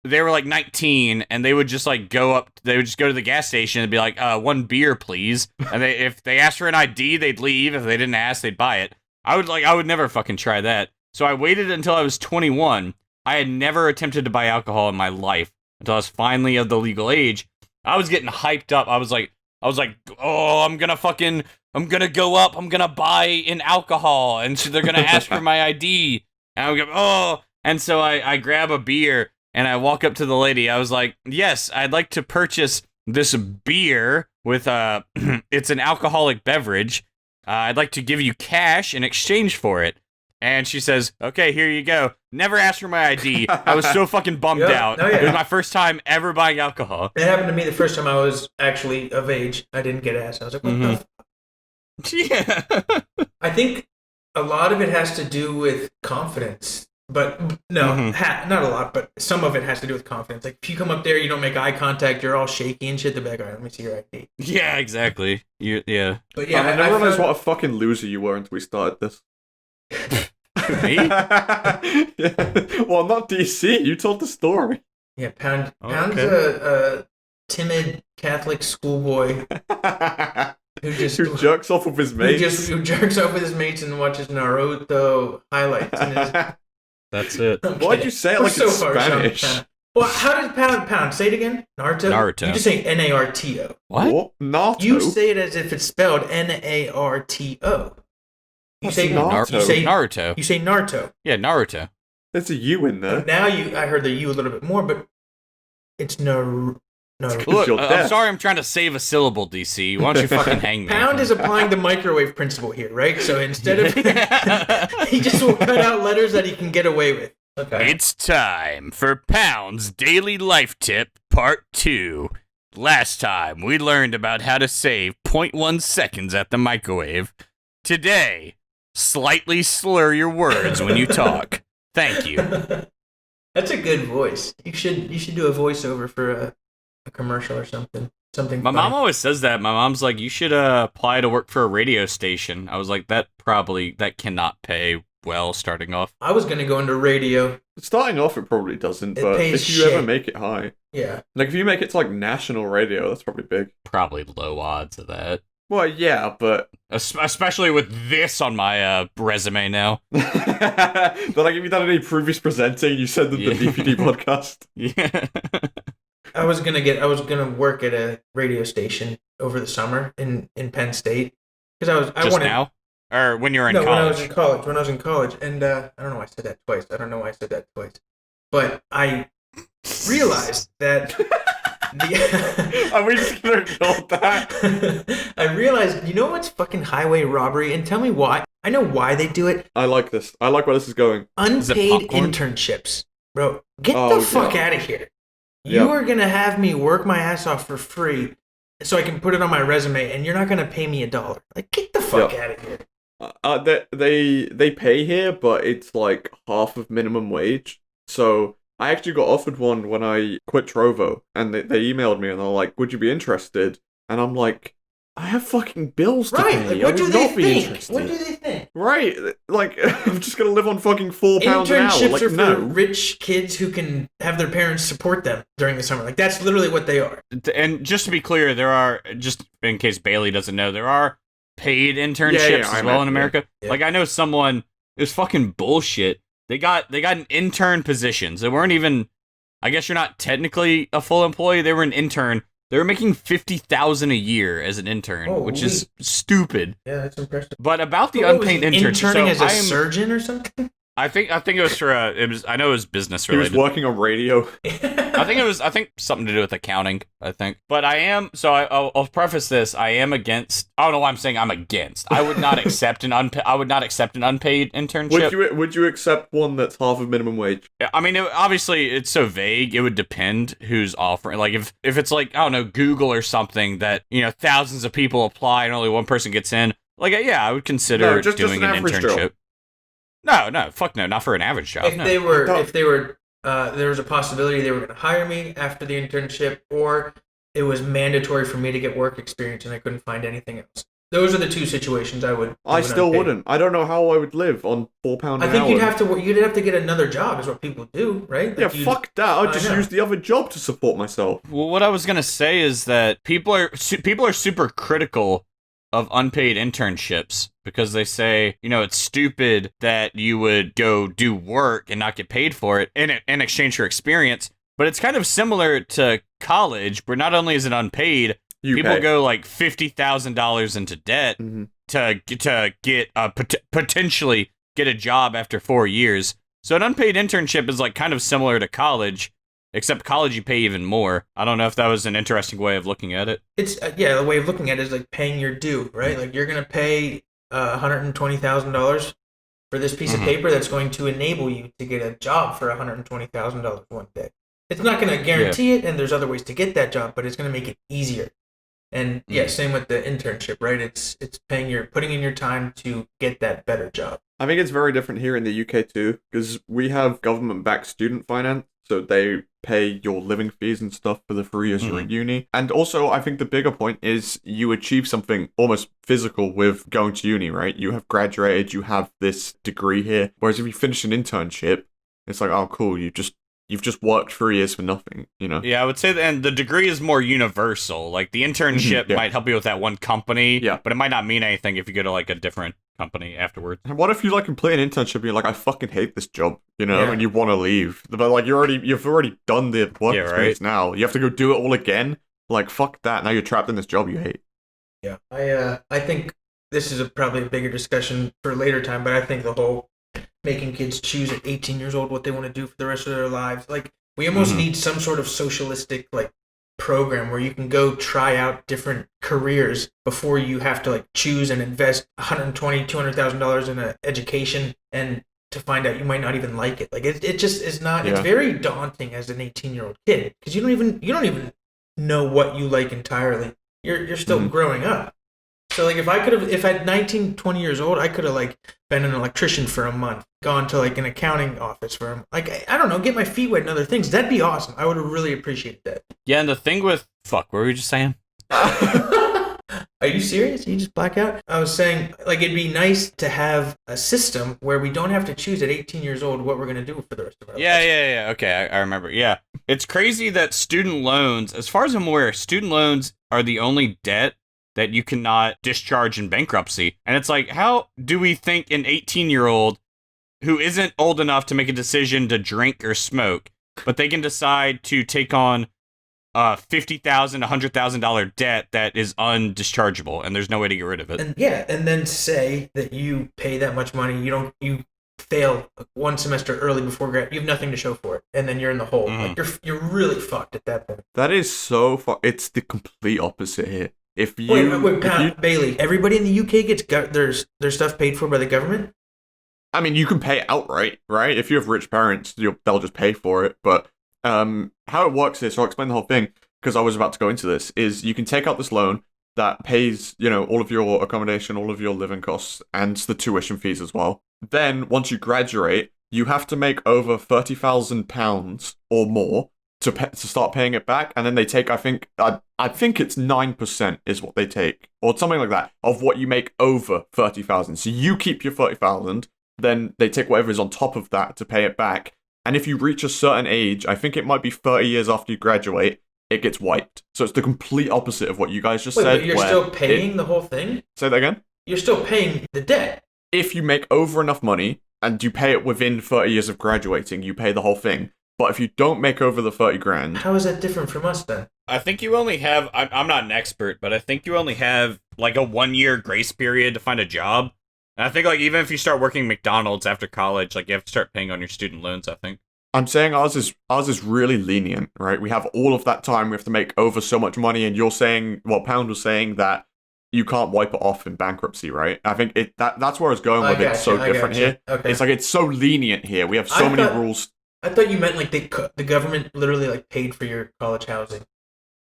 they were like 19 and they would just like go to the gas station and be like, 1 beer, please. And if they asked for an ID, they'd leave. If they didn't ask, they'd buy it. I would never fucking try that. So I waited until I was 21. I had never attempted to buy alcohol in my life until I was finally of the legal age. I was getting hyped up. I was like, oh, I'm gonna fucking I'm gonna go up, I'm gonna buy an alcohol, and so they're gonna ask for my ID. And I'm go, oh, and so I grab a beer and I walk up to the lady. I was like, yes, I'd like to purchase this beer with it's an alcoholic beverage. I'd like to give you cash in exchange for it. And she says, okay, here you go. Never asked for my ID. I was so fucking bummed out. Oh, yeah. It was my first time ever buying alcohol. It happened to me the first time I was actually of age. I didn't get asked. I was like, what the fuck? Yeah. I think a lot of it has to do with confidence. But no, not a lot, but some of it has to do with confidence. Like, if you come up there, you don't make eye contact, you're all shaky and shit, they'll be like, all right, let me see your ID. Yeah, exactly. Yeah. But yeah, I never realized what a fucking loser you were until we started this. Me? Yeah. Well, not DC. You told the story. Yeah, Pound's a timid Catholic schoolboy who jerks off with his mates. Who jerks off with his mates and watches Naruto highlights. That's it. Why'd you say it like it's Spanish? Well, how does Pound? Say it again. Naruto. You just say Narto. What? Naruto? You say it as if it's spelled Narto. You say Naruto. You say Naruto. Yeah, Naruto. There's a U in there. Now I heard the U a little bit more, but it's Naruto. Look, I'm sorry, I'm trying to save a syllable, DC. Why don't you fucking hang me? Pound is applying the microwave principle here, right? So instead of he just will cut out letters that he can get away with. Okay. It's time for Pound's Daily Life Tip Part 2. Last time, we learned about how to save 0.1 seconds at the microwave. Today, slightly slur your words when you talk. Thank you. That's a good voice. You should do a voiceover for a commercial or something. My mom always says that. My mom's like, you should apply to work for a radio station. I was like, that cannot pay well starting off. I was going to go into radio. Starting off, it probably doesn't, but if you ever make it high. Yeah. Like, if you make it to, like, national radio, that's probably big. Probably low odds of that. Well, yeah, but... Especially with this on my resume now. But, like, if you've done any previous presenting, you said that the DPD podcast. Yeah. I was gonna work at a radio station over the summer in Penn State because I wanted now, or when you were in college. When I was in college, and I don't know why I said that twice. But I realized that. Are we just gonna ignore that? I realized, you know what's fucking highway robbery, and tell me why. I know why they do it. I like this. I like where this is going. Unpaid internships, bro. Get the fuck out of here. You are going to have me work my ass off for free so I can put it on my resume, and you're not going to pay me $1. Like, get the fuck out of here. They pay here, but it's like half of minimum wage. So I actually got offered one when I quit Trovo, and they emailed me, and they're like, would you be interested? And I'm like, I have fucking bills to pay. Like, what do they think? Interested. What do they think? Right, like, I'm just gonna live on fucking £4 an hour. Internships are no. for rich kids who can have their parents support them during the summer. Like, that's literally what they are. And just to be clear, there are, just in case Bailey doesn't know, there are paid internships as well in America. Yeah. Like, I know someone, it was fucking bullshit. They got an intern positions. They weren't even, I guess you're not technically a full employee. They were an intern. They were making $50,000 a year as an intern, which is stupid. Yeah, that's impressive. But about the unpaid internship, interning as a surgeon or something. I think it was for I know it was business related. He was working on radio. I think something to do with accounting. I think, but I'll preface this. I am against. I don't know why I'm saying I'm against. I would not accept an unpaid internship. Would you accept one that's half of minimum wage? I mean, obviously it's so vague. It would depend who's offering. Like if it's like, I don't know, Google or something that, you know, thousands of people apply and only one person gets in. Like, yeah, I would consider doing an internship. Job. No, fuck no, not for an average job. If they were, there was a possibility they were going to hire me after the internship, or it was mandatory for me to get work experience and I couldn't find anything else. Those are the two situations I would. I still wouldn't. I don't know how I would live on £4 an hour. I think you'd have to get another job, is what people do, right? Like fuck that. I'll just use the other job to support myself. Well, what I was gonna say is that people are super critical of unpaid internships because they say, you know, it's stupid that you would go do work and not get paid for it in exchange for experience. But it's kind of similar to college, where not only is it unpaid, people go like $50,000 into debt to get potentially get a job after 4 years. So an unpaid internship is like kind of similar to college, except college you pay even more. I don't know if that was an interesting way of looking at it. It's the way of looking at it is like paying your due, right? Like you're gonna pay $120,000 for this piece of paper that's going to enable you to get a job for $120,000 one day. It's not going to guarantee it, and there's other ways to get that job, but it's going to make it easier. And same with the internship, right? It's putting in your time to get that better job. I think it's very different here in the UK too, because we have government-backed student finance, so they pay your living fees and stuff for the 3 years you're at uni. And also, I think the bigger point is you achieve something almost physical with going to uni, right? You have graduated, you have this degree here. Whereas if you finish an internship, it's like, oh, cool, you've just worked 3 years for nothing, you know? Yeah, I would say that, and the degree is more universal. Like, the internship might help you with that one company, but it might not mean anything if you go to, like, a different company afterwards. And what if you, like, complete an internship and you're like, I fucking hate this job, you know, and you want to leave. But, like, you've already done the work experience now. You have to go do it all again? Like, fuck that. Now you're trapped in this job you hate. Yeah. I think this is probably a bigger discussion for a later time, but I think the whole making kids choose at 18 years old what they want to do for the rest of their lives. Like, we almost need some sort of socialistic, like, program where you can go try out different careers before you have to, like, choose and invest $120,000-$200,000 in an education and to find out you might not even like it. Like, it just is not, it's very daunting as an 18-year-old kid because you don't even know what you like entirely. You're still growing up. So, like, if at 19, 20 years old, I could have, like, been an electrician for a month, gone to, like, an accounting office for a month. Like, I don't know, get my feet wet in other things. That'd be awesome. I would have really appreciated that. Yeah, and the thing with... Fuck, what were you just saying? Are you serious? You just black out? I was saying, like, it'd be nice to have a system where we don't have to choose at 18 years old what we're going to do for the rest of our lives. Yeah. Okay, I remember. Yeah. It's crazy that student loans, as far as I'm aware, student loans are the only debt that you cannot discharge in bankruptcy. And it's like, how do we think an 18-year-old who isn't old enough to make a decision to drink or smoke, but they can decide to take on $50,000, $100,000 debt that is undischargeable, and there's no way to get rid of it. And then say that you pay that much money, you fail one semester early before grad, you have nothing to show for it, and then you're in the hole. Like, you're really fucked at that point. That is so far. It's the complete opposite here. Bailey, everybody in the UK gets their stuff paid for by the government? I mean, you can pay outright, right? If you have rich parents, they'll just pay for it. But how it works is, so I'll explain the whole thing, because I was about to go into this, is you can take out this loan that pays, all of your accommodation, all of your living costs, and the tuition fees as well. Then, once you graduate, you have to make over £30,000 or more to start paying it back, and then they take, I think it's 9% is what they take, or something like that, of what you make over 30,000. So you keep your 30,000, then they take whatever is on top of that to pay it back. And if you reach a certain age, I think it might be 30 years after you graduate, it gets wiped. So it's the complete opposite of what you guys just said. But you're still paying the whole thing? Say that again? You're still paying the debt. If you make over enough money and you pay it within 30 years of graduating, you pay the whole thing. But if you don't make over the 30 grand... How is that different from us, then? I think you only have... I'm not an expert, but I think you only have, like, a 1-year grace period to find a job. And I think, like, even if you start working McDonald's after college, like, you have to start paying on your student loans, I think. I'm saying ours is really lenient, right? We have all of that time. We have to make over so much money. And you're saying... Well, Pound was saying that you can't wipe it off in bankruptcy, right? I think that's where I was going with it. It's so different here. Okay. It's like, it's so lenient here. We have so many rules... I thought you meant like the government literally like paid for your college housing,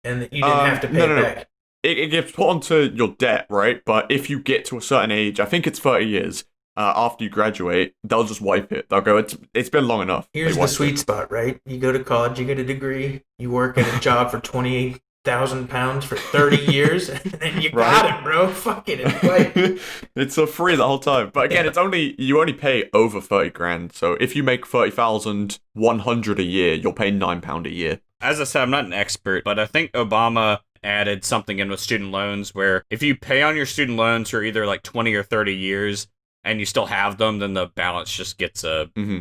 and that you didn't have to pay it back. It gets put onto your debt, right? But if you get to a certain age, I think it's 30 years after you graduate, they'll just wipe it. They'll go, it's been long enough. Here's the sweet spot, right? You go to college, you get a degree, you work at a job for £28,000 for 30 years, and then you got it, bro. Fuck it, it's like it's so free the whole time. But again, you only pay over 30 grand. So if you make 30,100 a year, you'll pay £9 a year. As I said, I'm not an expert, but I think Obama added something in with student loans where if you pay on your student loans for either like 20 or 30 years and you still have them, then the balance just gets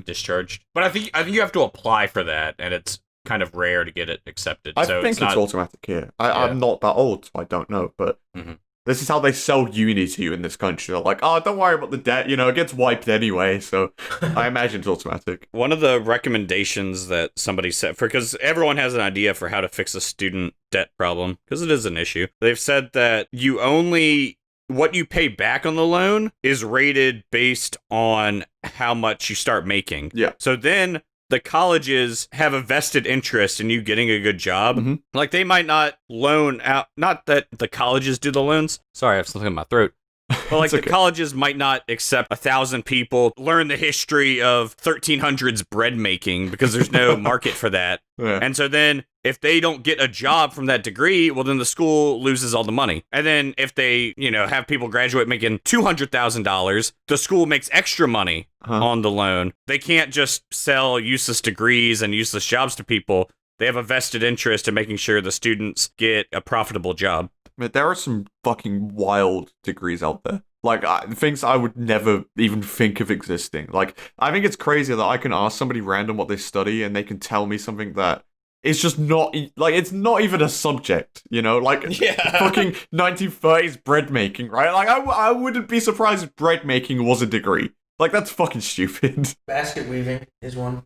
discharged. But I think you have to apply for that, and it's kind of rare to get it accepted. I So think it's not, automatic here. I'm not that old, so I don't know, but this is how they sell uni to you in this country. They're like, oh, don't worry about the debt, it gets wiped anyway, so I imagine it's automatic. One of the recommendations that somebody said, because everyone has an idea for how to fix a student debt problem, because it is an issue. They've said that what you pay back on the loan is rated based on how much you start making. Yeah. So then the colleges have a vested interest in you getting a good job. Mm-hmm. Like, they might not loan out, not that the colleges do the loans. Sorry, I have something in my throat. But like the colleges might not accept 1,000 people learn the history of 1300s bread making because there's no market for that. Yeah. And so then if they don't get a job from that degree, well, then the school loses all the money. And then if they, have people graduate making $200,000, the school makes extra money on the loan. They can't just sell useless degrees and useless jobs to people. They have a vested interest in making sure the students get a profitable job. There are some fucking wild degrees out there. Like, things I would never even think of existing. Like, I think it's crazy that I can ask somebody random what they study and they can tell me something that is just not, like, it's not even a subject, Like, fucking 1930s bread making, right? Like, I wouldn't be surprised if bread making was a degree. Like, that's fucking stupid. Basket weaving is one.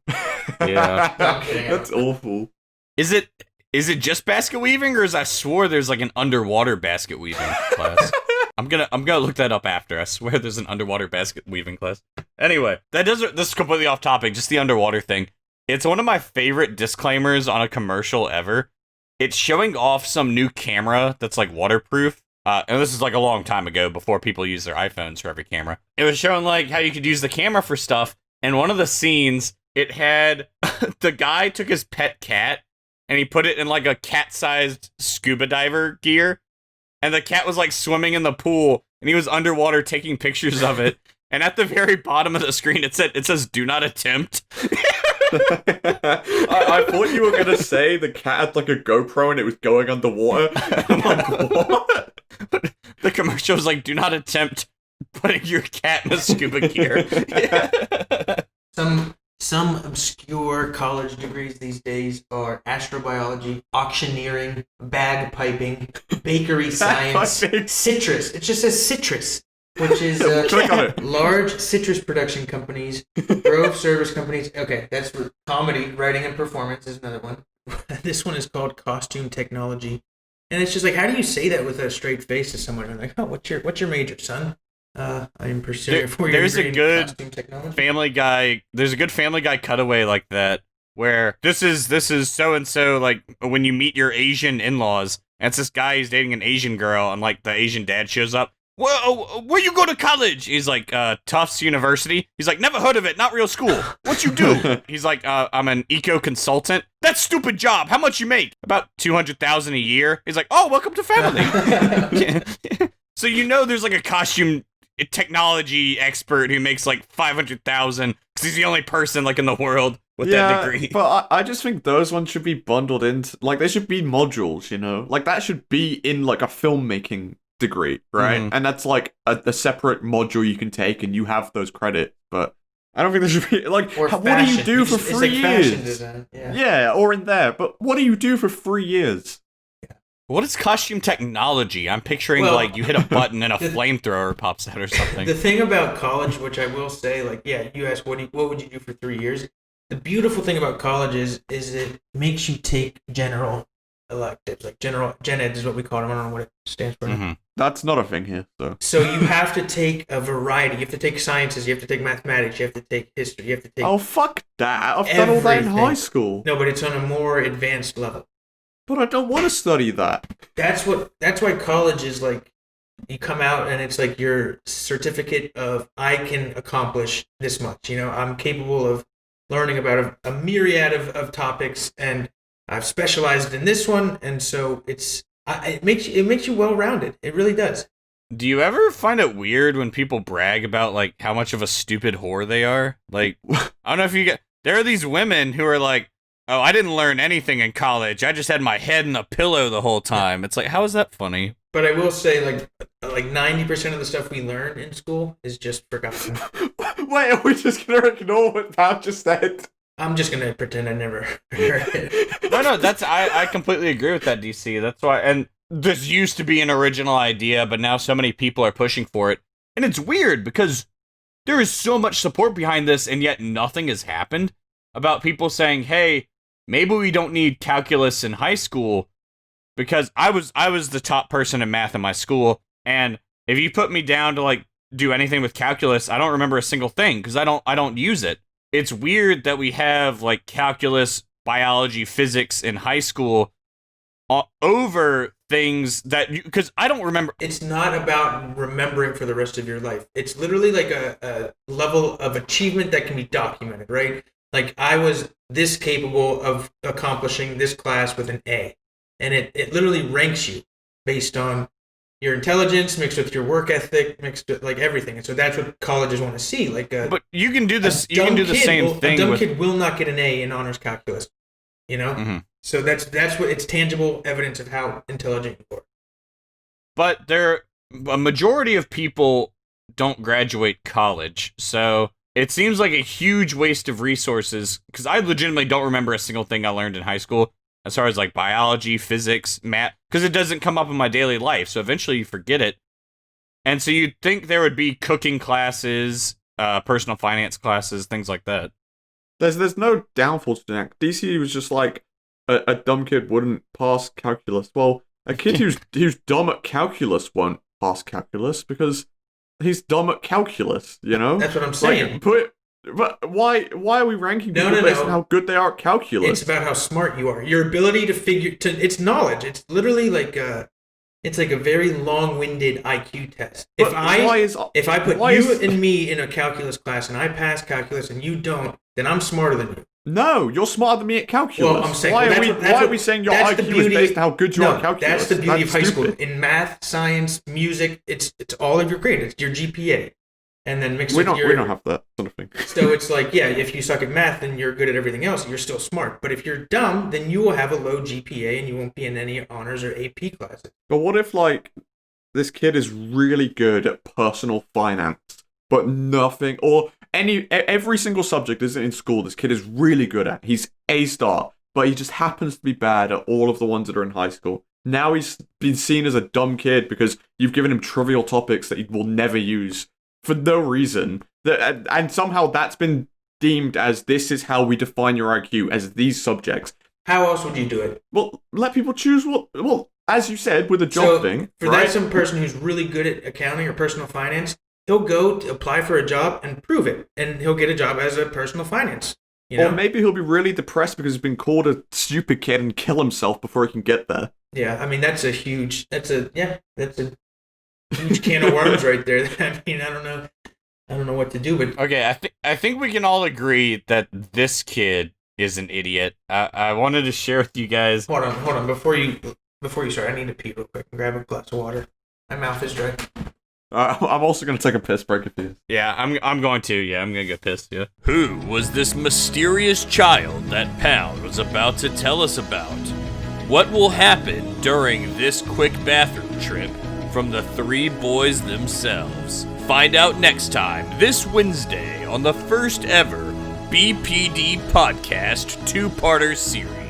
Yeah. No, I'm kidding. That's awful. Is it just basket weaving, or is I swore there's like an underwater basket weaving class? I'm gonna look that up after. I swear there's an underwater basket weaving class. Anyway, this is completely off topic, just the underwater thing. It's one of my favorite disclaimers on a commercial ever. It's showing off some new camera that's like waterproof. And this is like a long time ago, before people use their iPhones for every camera. It was showing like how you could use the camera for stuff. And one of the scenes, it had the guy took his pet cat and he put it in like a cat-sized scuba diver gear. And the cat was like swimming in the pool and he was underwater taking pictures of it. And at the very bottom of the screen, it says, "Do not attempt." I thought you were going to say the cat had like a GoPro and it was going underwater. I'm like, what? The commercial was like, "Do not attempt putting your cat in a scuba gear." Some obscure college degrees these days are astrobiology, auctioneering, bagpiping, bakery science, citrus. It just says citrus, which is Click on it. large citrus production companies, grove service companies. Okay, that's for comedy, writing, and performance is another one. This one is called costume technology. And it's just like, how do you say that with a straight face to someone? I'm like, oh, what's your major, son? I am pursuing a 4-year There's degree a in good costume technology. Family Guy. There's a good Family Guy cutaway like that, where this is so and so, like when you meet your Asian in-laws, and it's this guy who's dating an Asian girl, and like the Asian dad shows up. Well, where you go to college? He's like, Tufts University. He's like, never heard of it, not real school. What you do? He's like, I'm an eco consultant. That stupid job. How much you make? About $200,000 a year. He's like, oh, welcome to family. So there's like a costume technology expert who makes like $500,000 because he's the only person like in the world with that degree. But I just think those ones should be bundled into, like, they should be modules, like that should be in like a filmmaking degree, right? Mm-hmm. And that's like a separate module you can take and you have those credits. But I don't think there should be like, Or what do you do for 3 it's like fashion years? design. Yeah, or in there. But what do you do for 3 years? What is costume technology? I'm picturing like you hit a button and a flamethrower pops out or something. The thing about college, which I will say, like, yeah, you asked what would you do for 3 years? The beautiful thing about college is it makes you take general electives, like gen ed is what we call them. I don't know what it stands for. Mm-hmm. That's not a thing here, so. So you have to take a variety. You have to take sciences. You have to take mathematics. You have to take history. You have to take. Oh, fuck that! I've done all that in high school. No, but it's on a more advanced level. But I don't want to study that. That's why college is like, you come out and it's like your certificate of, I can accomplish this much. I'm capable of learning about a myriad of topics, and I've specialized in this one, and so it makes you well-rounded. It really does. Do you ever find it weird when people brag about like how much of a stupid whore they are? Like, I don't know if there are these women who are like, oh, I didn't learn anything in college. I just had my head in a pillow the whole time. It's like, how is that funny? But I will say, like 90% of the stuff we learn in school is just forgotten. Wait, are we just going to ignore what Pam just said? I'm just gonna pretend I never heard it. No, that's I completely agree with that, DC. That's why, and this used to be an original idea, but now so many people are pushing for it, and it's weird because there is so much support behind this, and yet nothing has happened about people saying, "Hey, maybe we don't need calculus in high school," because I was the top person in math in my school, and if you put me down to like do anything with calculus, I don't remember a single thing because I don't use it. It's weird that we have like calculus, biology, physics in high school over things that because I don't remember. It's not about remembering for the rest of your life. It's literally like a level of achievement that can be documented, right? Like I was this capable of accomplishing this class with an A, and it literally ranks you based on your intelligence mixed with your work ethic, mixed with like everything. And so that's what colleges want to see. Like, but you can do this. You can do the same thing. A dumb kid will not get an A in honors calculus. You know, so that's what it's tangible evidence of how intelligent you are. But a majority of people don't graduate college, so it seems like a huge waste of resources. Because I legitimately don't remember a single thing I learned in high school. As far as like biology, physics, math, because it doesn't come up in my daily life, so eventually you forget it. And so you'd think there would be cooking classes, personal finance classes, things like that. There's no downfall to that. DC was just like a dumb kid wouldn't pass calculus. Well, a kid who's dumb at calculus won't pass calculus because he's dumb at calculus. You know, that's what I'm saying. But why are we ranking people based on how good they are at calculus? It's about how smart you are. Your ability to it's knowledge. It's literally like it's like a very long-winded IQ test. If I put you and me in a calculus class and I pass calculus and you don't, then I'm smarter than you. No, you're smarter than me at calculus. Well, I'm saying, why are we saying your IQ is based on how good you are at calculus? That's the beauty of high school. In math, science, music, it's all of your grade. It's your GPA. And then mixed with your... We don't have that sort of thing. So it's like, yeah, if you suck at math and you're good at everything else, you're still smart. But if you're dumb, then you will have a low GPA and you won't be in any honors or AP classes. But what if, like, this kid is really good at personal finance, but nothing, or every single subject isn't in school this kid is really good at. He's A star, but he just happens to be bad at all of the ones that are in high school. Now he's been seen as a dumb kid because you've given him trivial topics that he will never use for no reason. And somehow that's been deemed as this is how we define your IQ, as these subjects. How else would you do it? Well, let people choose well, as you said, with a job thing. For that, some person who's really good at accounting or personal finance, he'll go to apply for a job and prove it, and he'll get a job as a personal finance. You know? Or maybe he'll be really depressed because he's been called a stupid kid and kill himself before he can get there. Yeah, I mean that's a huge huge can of worms right there. I mean, I don't know what to do, but okay, I think we can all agree that this kid is an idiot. I wanted to share with you guys. Hold on, before you start, I need to pee real quick and grab a glass of water. My mouth is dry. I'm also gonna take a piss break if you. Yeah, I'm going to. Yeah, I'm gonna get pissed. Yeah. Who was this mysterious child that Pound was about to tell us about? What will happen during this quick bathroom trip from the three boys themselves? Find out next time, this Wednesday, on the first ever BPD Podcast two-parter series.